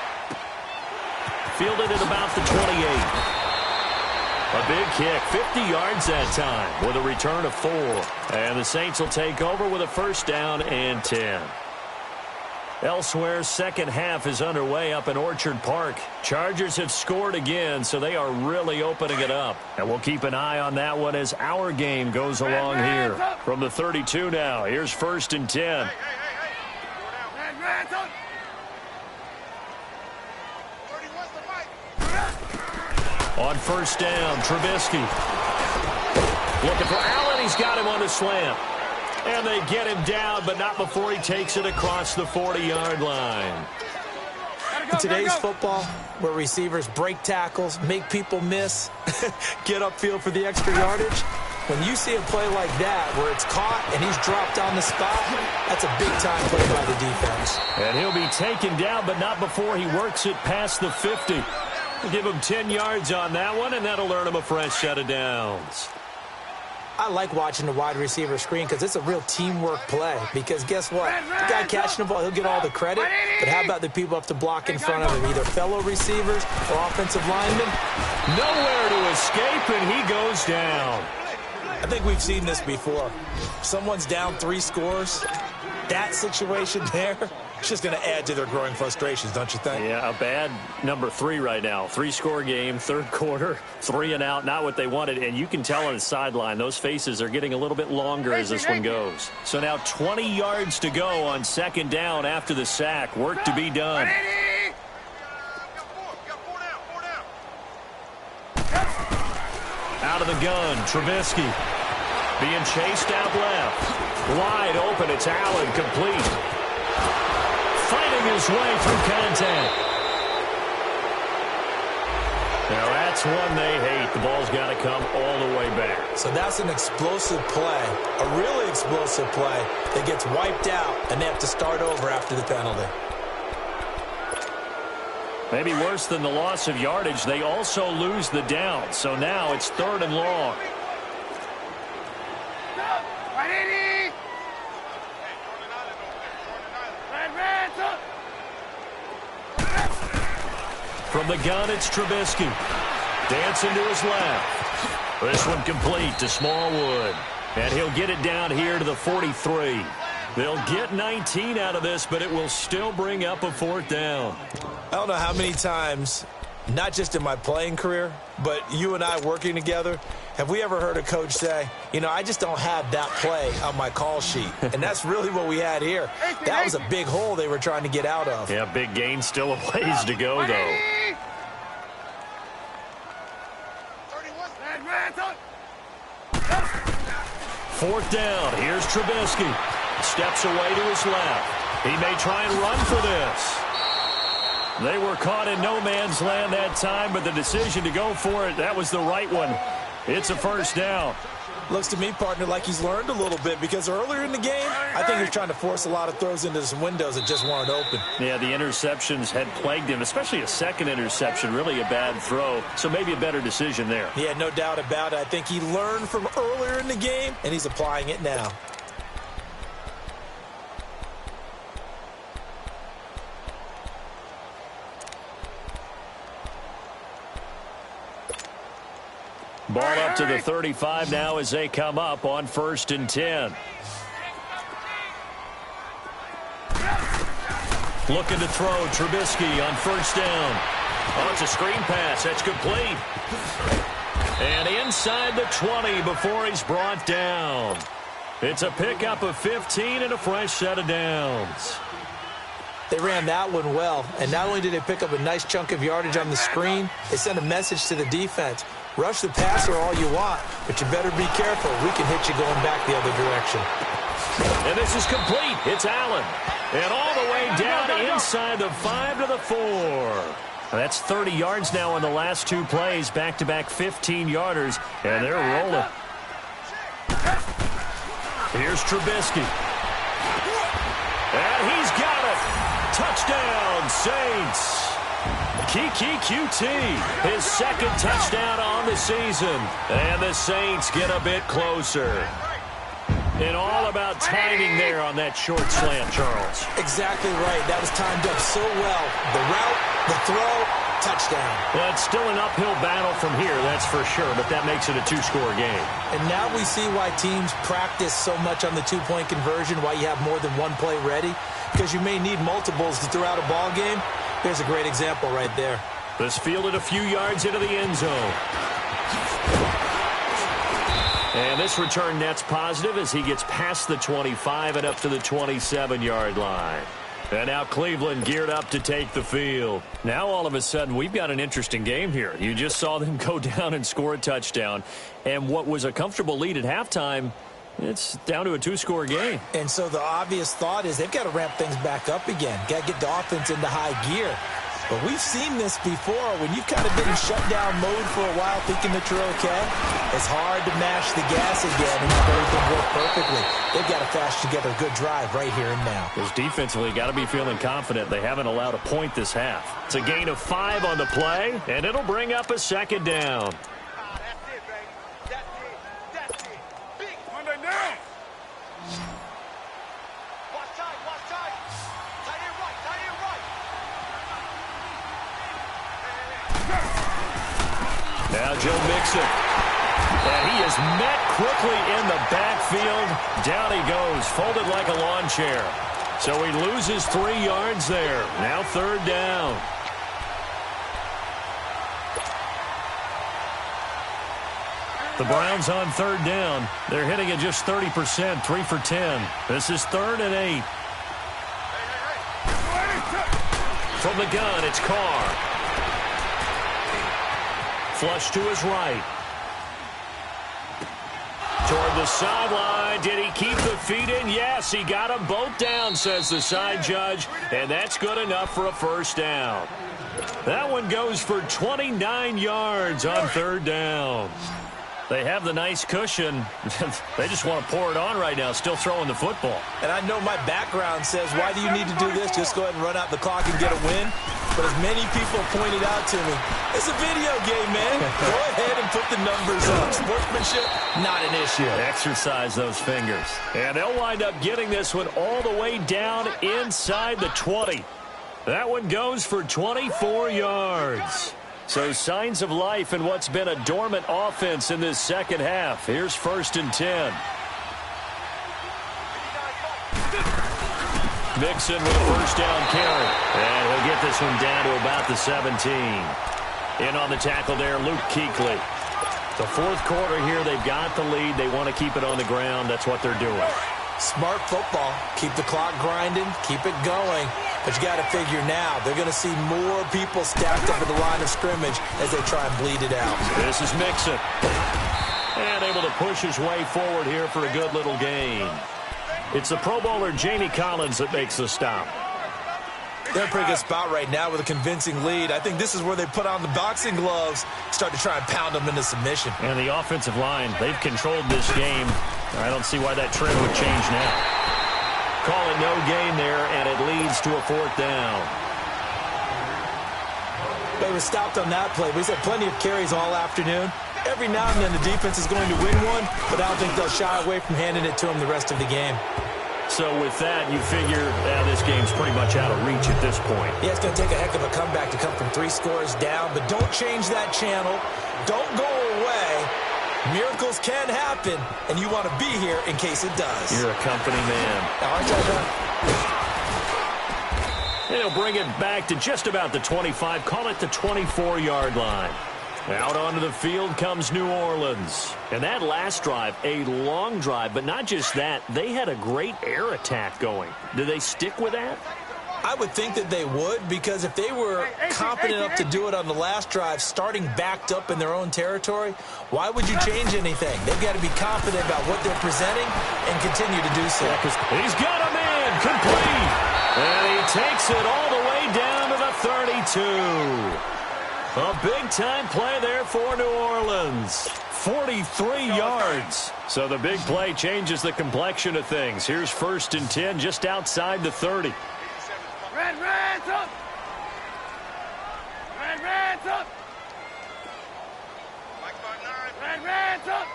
Fielded at about the 28. A big kick, 50 yards that time with a return of 4. And the Saints will take over with a 1st down and 10. Elsewhere, second half is underway up in Orchard Park. Chargers have scored again, so they are really opening it up. And we'll keep an eye on that one as our game goes along here. From the 32 now, here's 1st and 10. On 1st down, Trubisky. Looking for Allen. He's got him on the slant. And they get him down, but not before he takes it across the 40-yard line. In today's football, where receivers break tackles, make people miss, get upfield for the extra yardage, when you see a play like that where it's caught and he's dropped on the spot, that's a big-time play by the defense. And he'll be taken down, but not before he works it past the 50. We'll give him 10 yards on that one, and that'll earn him a fresh set of downs. I like watching the wide receiver screen because it's a real teamwork play. Because guess what? The guy catching the ball, he'll get all the credit. But how about the people up to block in front of him? Either fellow receivers or offensive linemen. Nowhere to escape, and he goes down. I think we've seen this before. Someone's down 3 scores. That situation there, it's just going to add to their growing frustrations, don't you think? Yeah, a bad number 3 right now. 3-score game, 3rd quarter, 3 and out, not what they wanted. And you can tell on the sideline, those faces are getting a little bit longer as this one goes. So now 20 yards to go on 2nd down after the sack. Work to be done. Out of the gun, Trubisky. Being chased out left. Wide open, it's Allen, complete. Fighting his way through contact. Now that's one they hate. The ball's got to come all the way back. So that's an explosive play, a really explosive play that gets wiped out, and they have to start over after the penalty. Maybe worse than the loss of yardage, they also lose the down. So now it's 3rd and long. From the gun, it's Trubisky. Dancing to his left. This one complete to Smallwood. And he'll get it down here to the 43. They'll get 19 out of this, but it will still bring up a 4th down. I don't know how many times, not just in my playing career, but you and I working together, have we ever heard a coach say, you know, I just don't have that play on my call sheet. And that's really what we had here. That was a big hole they were trying to get out of. Yeah, big gain, still a ways to go, though. Fourth down. Here's Trubisky. Steps away to his left. He may try and run for this. They were caught in no man's land that time, but the decision to go for it, that was the right one. It's a 1st down. Looks to me, partner, like he's learned a little bit because earlier in the game, I think he was trying to force a lot of throws into some windows that just weren't open. Yeah, the interceptions had plagued him, especially a second interception, really a bad throw. So maybe a better decision there. Yeah, no doubt about it. I think he learned from earlier in the game, and he's applying it now. Ball up to the 35 now as they come up on 1st and 10. Looking to throw Trubisky on 1st down. Oh, it's a screen pass. That's complete. And inside the 20 before he's brought down. It's a pickup of 15 and a fresh set of downs. They ran that one well, and not only did they pick up a nice chunk of yardage on the screen, they sent a message to the defense. Rush the passer all you want, but you better be careful. We can hit you going back the other direction. And this is complete. It's Allen. And all the way down inside the 5 to the 4. That's 30 yards now in the last 2 plays. Back-to-back 15-yarders, and they're rolling. Here's Trubisky. And he's got it. Touchdown, Saints. Kiki QT, his second touchdown on the season. And the Saints get a bit closer. And all about timing there on that short slant, Charles. Exactly right. That was timed up so well. The route, the throw, touchdown. Well, it's still an uphill battle from here, that's for sure, but that makes it a 2-score game. And now we see why teams practice so much on the 2-point conversion, why you have more than one play ready, because you may need multiples to throw out a ball game. There's a great example right there. This fielded a few yards into the end zone. And this return net's positive as he gets past the 25 and up to the 27-yard line. And now Cleveland geared up to take the field. Now all of a sudden we've got an interesting game here. You just saw them go down and score a touchdown. And what was a comfortable lead at halftime, it's down to a 2-score game. And so the obvious thought is they've got to ramp things back up again. Got to get the offense into high gear. But we've seen this before. When you've kind of been in shutdown mode for a while thinking that you're okay, it's hard to mash the gas again and have everything work perfectly. They've got to flash together a good drive right here and now. Because defensively, got to be feeling confident. They haven't allowed a point this half. It's a gain of 5 on the play, and it'll bring up a 2nd down. Now Joe Mixon. And he is met quickly in the backfield. Down he goes, folded like a lawn chair. So he loses 3 yards there. Now 3rd down. The Browns on 3rd down. They're hitting at just 30%, 3 for 10. This is 3rd and 8. From the gun, it's Carr. Flush to his right. Toward the sideline. Did he keep the feet in? Yes, he got them both down, says the side judge. And that's good enough for a 1st down. That one goes for 29 yards on 3rd down. They have the nice cushion. They just want to pour it on right now, still throwing the football. And I know my background says, why do you need to do this? Just go ahead and run out the clock and get a win. But as many people pointed out to me, it's a video game, man. Go ahead and put the numbers up. Sportsmanship, not an issue. Exercise those fingers. And they'll wind up getting this one all the way down inside the 20. That one goes for 24 yards. So signs of life in what's been a dormant offense in this second half. Here's 1st and 10. Mixon with a 1st down carry. And he'll get this one down to about the 17. In on the tackle there, Luke Kuechly. The 4th quarter here, they've got the lead. They want to keep it on the ground. That's what they're doing. Smart football. Keep the clock grinding. Keep it going. But you got to figure now, they're going to see more people stacked up at the line of scrimmage as they try and bleed it out. This is Mixon. And able to push his way forward here for a good little gain. It's the Pro Bowler Jamie Collins that makes the stop. They're in a pretty good spot right now with a convincing lead. I think this is where they put on the boxing gloves, start to try and pound them into submission. And the offensive line, they've controlled this game. I don't see why that trend would change now. Call it no gain there, and it leads to a 4th down. They were stopped on that play. We've had plenty of carries all afternoon. Every now and then the defense is going to win one, but I don't think they'll shy away from handing it to them the rest of the game. So with that, you figure this game's pretty much out of reach at this point. Yeah, it's going to take a heck of a comeback to come from 3 scores down, but don't change that channel. Don't go away. Miracles can happen, and you want to be here in case it does. You're a company man. And he'll bring it back to just about the 25, call it the 24-yard line. Out onto the field comes New Orleans. And that last drive, a long drive, but not just that, they had a great air attack going. Do they stick with that? I would think that they would, because if they were confident enough to do it on the last drive, starting backed up in their own territory, why would you change anything? They've got to be confident about what they're presenting and continue to do so. Yeah, he's got a man complete. And he takes it all the way down to the 32. A big-time play there for New Orleans. 43 yards. So the big play changes the complexion of things. Here's 1st and 10 just outside the 30. Reds up! Reds up! Reds up!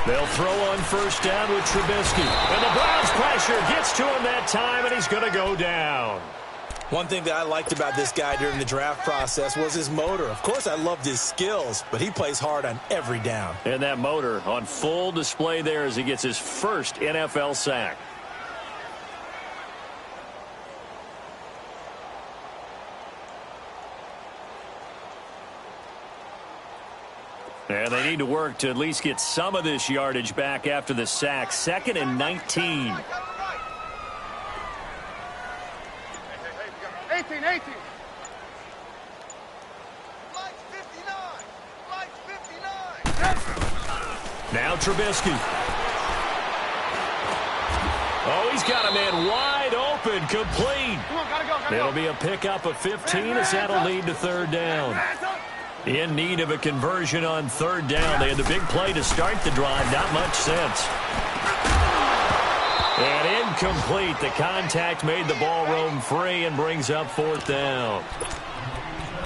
They'll throw on 1st down with Trubisky. And the Browns pressure gets to him that time, and he's going to go down. One thing that I liked about this guy during the draft process was his motor. Of course, I loved his skills, but he plays hard on every down. And that motor on full display there as he gets his first NFL sack. And they need to work to at least get some of this yardage back after the sack. 2nd and 19. 18. Now Trubisky. Oh, he's got a man wide open, complete. Come on, gotta It'll be a pickup of 15 as that'll lead to 3rd down. In need of a conversion on 3rd down. They had the big play to start the drive. Not much sense. And incomplete. The contact made the ball roam free and brings up 4th down.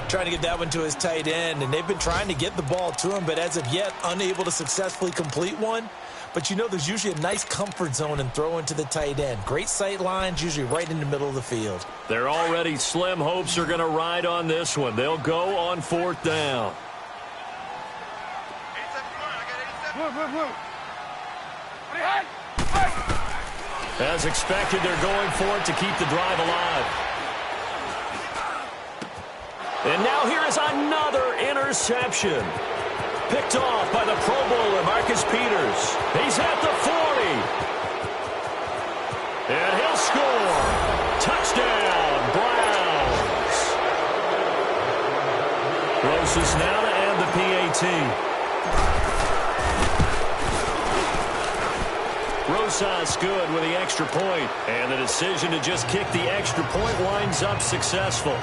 Trying to get that one to his tight end, and they've been trying to get the ball to him, but as of yet, unable to successfully complete one. But you know, there's usually a nice comfort zone in throwing to the tight end. Great sight lines, usually right in the middle of the field. They're already slim hopes are going to ride on this one. They'll go on 4th down. Move. As expected, they're going for it to keep the drive alive. And now here is another interception. Picked off by the Pro Bowler, Marcus Peters. He's at the 40. And he'll score. Touchdown, Browns. Closest now to end the PAT. Rosas good with the extra point. And the decision to just kick the extra point winds up successful.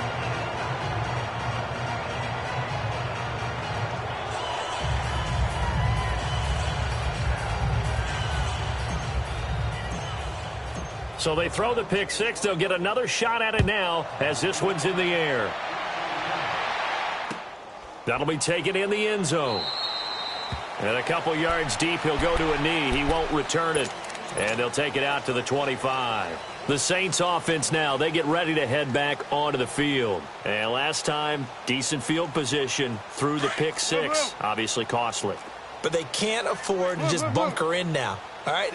So they throw the pick six. They'll get another shot at it now as this one's in the air. That'll be taken in the end zone. And a couple yards deep, he'll go to a knee. He won't return it. And they'll take it out to the 25. The Saints offense now, they get ready to head back onto the field. And last time, decent field position through the pick six. Obviously costly. But they can't afford to just bunker in now. All right,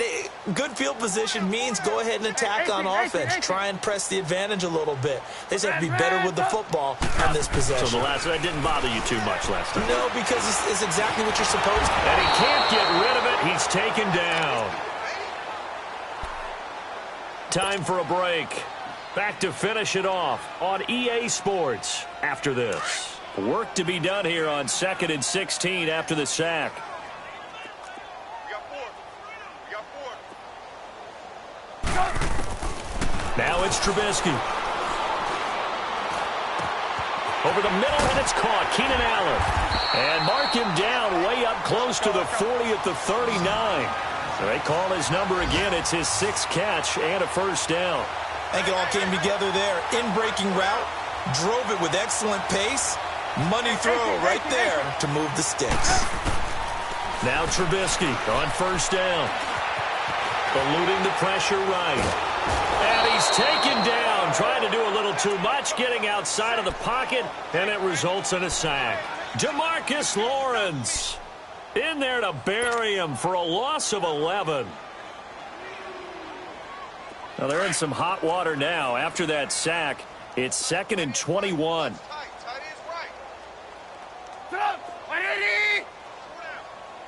good field position means go ahead and attack on offense. Try and press the advantage a little bit. They just have to be better with the football on this possession. So that didn't bother you too much last time? No, because it's exactly what you're supposed to. And he can't get rid of it. He's taken down. Time for a break. Back to finish it off on EA Sports after this. Work to be done here on 2nd and 16 after the sack. Now it's Trubisky. Over the middle, and it's caught. Keenan Allen. And mark him down way up close to the 40 at the 39. So they call his number again. It's his 6th catch and a first down. I think it all came together there. In-breaking route, drove it with excellent pace. Money throw right there to move the sticks. Now Trubisky on first down. Eluding the pressure right. And he's taken down, trying to do a little too much, getting outside of the pocket, and it results in a sack. DeMarcus Lawrence in there to bury him for a loss of 11. Now they're in some hot water now. After that sack, it's 2nd and 21.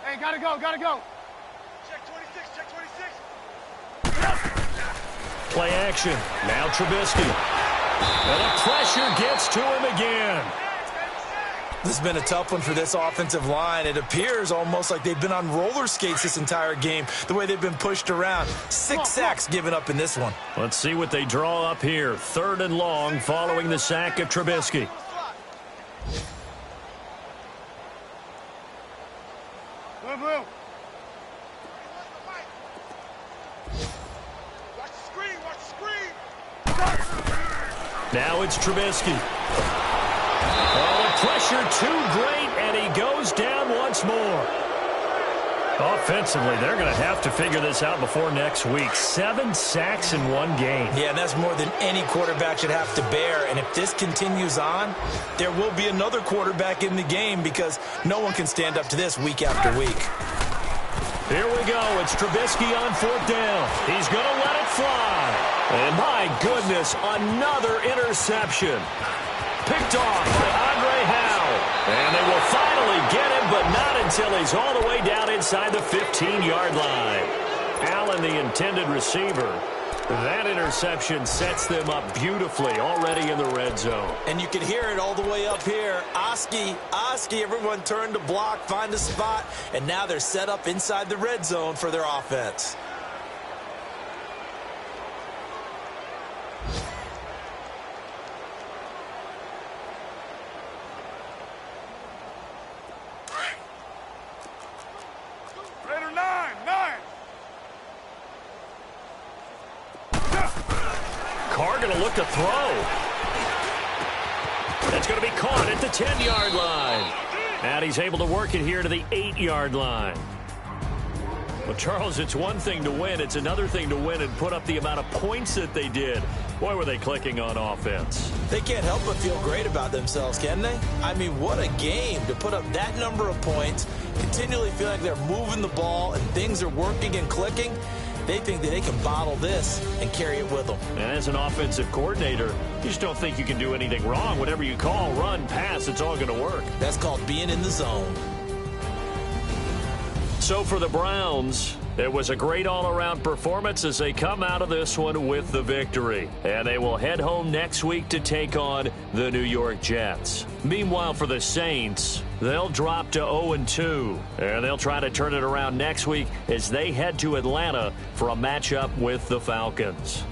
Hey, gotta go. Check 26, check 26. Play action. Now Trubisky. And the pressure gets to him again. This has been a tough one for this offensive line. It appears almost like they've been on roller skates this entire game, the way they've been pushed around. 6 sacks given up in this one. Let's see what they draw up here. 3rd and long following the sack of Trubisky. Blue. Watch the screen, watch the screen. Now it's Trubisky. Oh, the pressure too great, and he goes down once more. Offensively, they're going to have to figure this out before next week. 7 sacks in one game. Yeah, and that's more than any quarterback should have to bear. And if this continues on, there will be another quarterback in the game because no one can stand up to this week after week. Here we go. It's Trubisky on 4th down. He's going to let it fly. And my goodness, another interception. Picked off by Andre Howe. And they will finally get him, but not until he's all the way down inside the 15-yard line. Allen, the intended receiver. That interception sets them up beautifully already in the red zone. And you can hear it all the way up here. Oski, everyone turned to block, find a spot, and now they're set up inside the red zone for their offense. Raider 9. Carr going to look to throw. That's going to be caught at the 10-yard line. And he's able to work it here to the 8-yard line. Well, Charles, it's one thing to win. It's another thing to win and put up the amount of points that they did. Boy, were they clicking on offense. They can't help but feel great about themselves, can they? I mean, what a game to put up that number of points, continually feel like they're moving the ball and things are working and clicking. They think that they can bottle this and carry it with them. And as an offensive coordinator, you just don't think you can do anything wrong. Whatever you call, run, pass, it's all going to work. That's called being in the zone. So for the Browns, it was a great all-around performance as they come out of this one with the victory. And they will head home next week to take on the New York Jets. Meanwhile, for the Saints, they'll drop to 0-2. And they'll try to turn it around next week as they head to Atlanta for a matchup with the Falcons.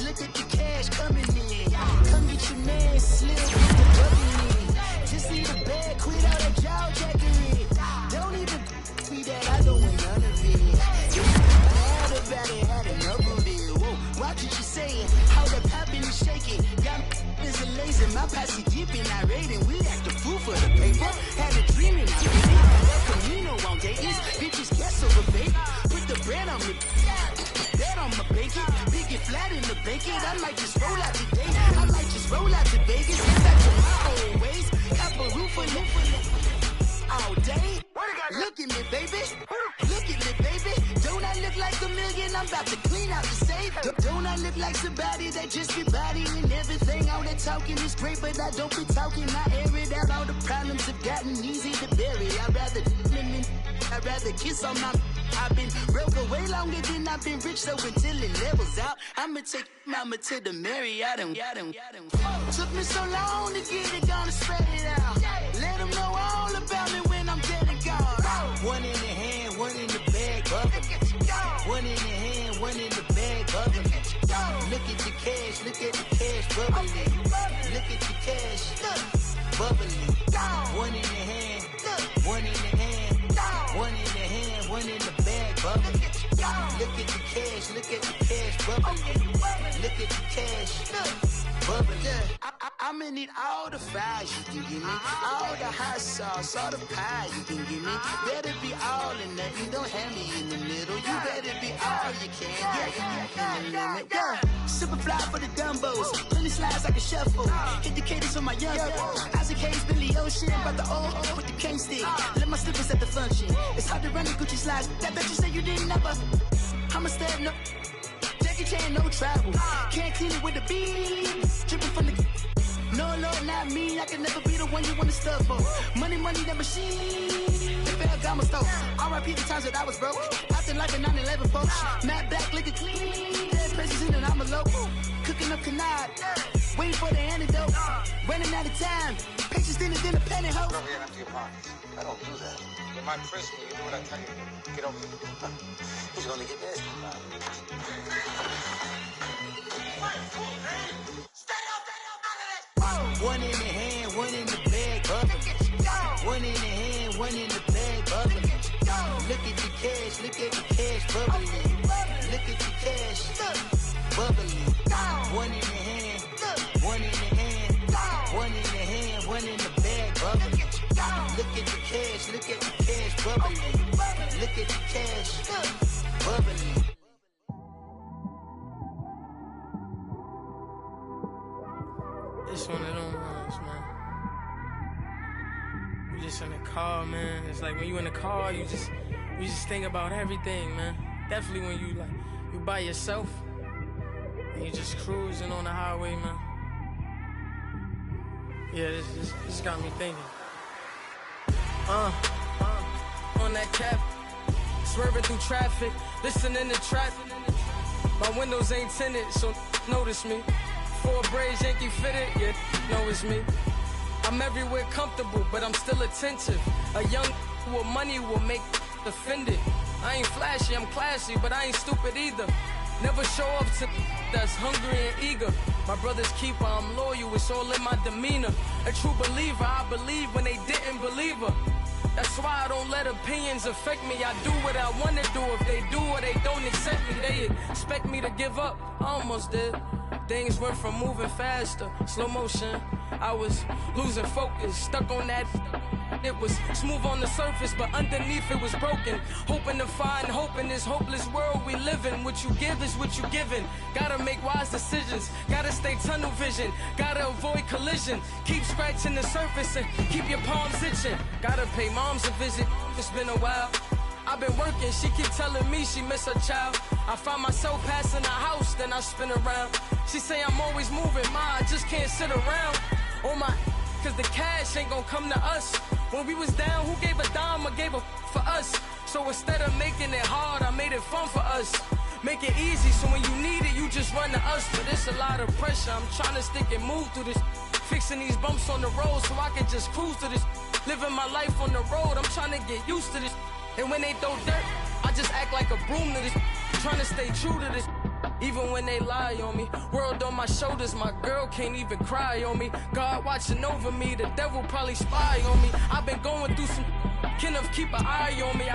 Look at the cash coming in. Come get your man slim with the bubbly. Just need a bag, quit all that jaw jackery. Don't even be that, I don't want none of it. Mad about it, had enough of it. Whoa, watch what you saying, how that poppin' and shaking. Got is a lazy, my posse deep and I raiding. We act the fool for the paper. Had a dream and I made it. El Camino on Dayton's, bitches guess over baby. Put the bread on me. On my bacon, big and flat in the bacon. I might just roll out today. I might just roll out to Vegas. Get back to my old ways. Cop a roof for you all day. Look at me, baby. Look at me, baby. Don't I look like a million? I'm about to clean out the safe. Don't I look like somebody that just be bodying everything? All that talking is great, but I don't be talking. I air it out. All the problems have gotten easy to bury. I'd rather kiss on my. I've been broke way longer than I've been rich, so until it levels out, I'ma take mama to the Marriott. Took me so long to get it, gonna spread it out. Let them know all about me when I'm dead and gone. One in the hand, one in the bag, bubbling. One in the hand, one in the bag, bubbling. Look at the cash, look at the cash, bubbling. Look at the cash, bubbling. One in the hand, one in the hand, one in the hand, one in the bag, bubbling. Look at the cash, look at the cash, bubbling. Look at the cash, bubbling. I'm gonna need all the fries you can give me, all the hot sauce, all the pie you can give me. Better be all in nothing, don't have me in the middle. You better be all you can, yeah, in the limit. Yeah, super fly for the Dumbos, plenty slides like a shuffle. Hit the cadence on my young Isaac Hayes, Billy Ocean, but the old with the cane stick. Let my slippers at the function. It's hard to run the Gucci slides. That bet you say you didn't never. I'm a stand up. Jackie Chan, no travel. Can't clean it with the beat. Dripping from the. No, Lord, not me. I can never be the one you want to stuff for. Money, that machine. They fell down my stove. R.I.P. the times that I was broke. Acting like a 9/11 folks. Matte black, liquor clean. Dead presses in and I'm a local. Cooking up canard. Waiting for the antidote. Running out of time. Patience thinner than a pantyhose. Over here and empty your pockets. I don't do that. You might frisk me. You do what I tell you. Get over here. He's gonna get this. One in the hand, one in the bag, bubbling. One in the hand, one in the bag, bubbling. Look at the cash, look at the cash, bubbling. Look at the cash, bubbling. One in the hand, one in the hand, one in the hand, one in the bag, bubbling. Look at the cash, look at the cash, bubbling. Look at the cash, bubbling. It's one of them ones, man. You just in the car, man. It's like when you in the car, you just think about everything, man. Definitely when you by yourself and you just cruising on the highway, man. Yeah, this got me thinking. On that cap, swerving through traffic, listening to traffic. My windows ain't tinted, so notice me. 4 braids, Yankee fitted, yeah, know it's me. I'm everywhere comfortable, but I'm still attentive. A young with money will make offended. I ain't flashy, I'm classy, but I ain't stupid either. Never show up to that's hungry and eager. My brother's keeper, I'm loyal, it's all in my demeanor. A true believer, I believe when they didn't believe her. That's why I don't let opinions affect me. I do what I want to do. If they do or they don't accept me, they expect me to give up. I almost did. Things went from moving faster, slow motion. I was losing focus, stuck on that. It was smooth on the surface, but underneath it was broken. Hoping to find hope in this hopeless world we live in. What you give is what you given. Gotta make wise decisions. Gotta stay tunnel vision. Gotta avoid collision. Keep scratching the surface and keep your palms itching. Gotta pay moms a visit. It's been a while. I've been working, she keep telling me she miss her child. I find myself passing the house, then I spin around. She say I'm always moving, ma, I just can't sit around. On my cause the cash ain't gon' come to us. When we was down, who gave a dime or gave a for us? So instead of making it hard, I made it fun for us. Make it easy, so when you need it, you just run to us. But it's a lot of pressure, I'm trying to stick and move through this. Fixing these bumps on the road so I can just cruise to this. Living my life on the road, I'm trying to get used to this. And when they throw dirt, I just act like a broom to this. Trying to stay true to this. Even when they lie on me, world on my shoulders, my girl can't even cry on me. God watching over me, the devil probably spy on me. I've been going through some, Kenneth keep an eye on me.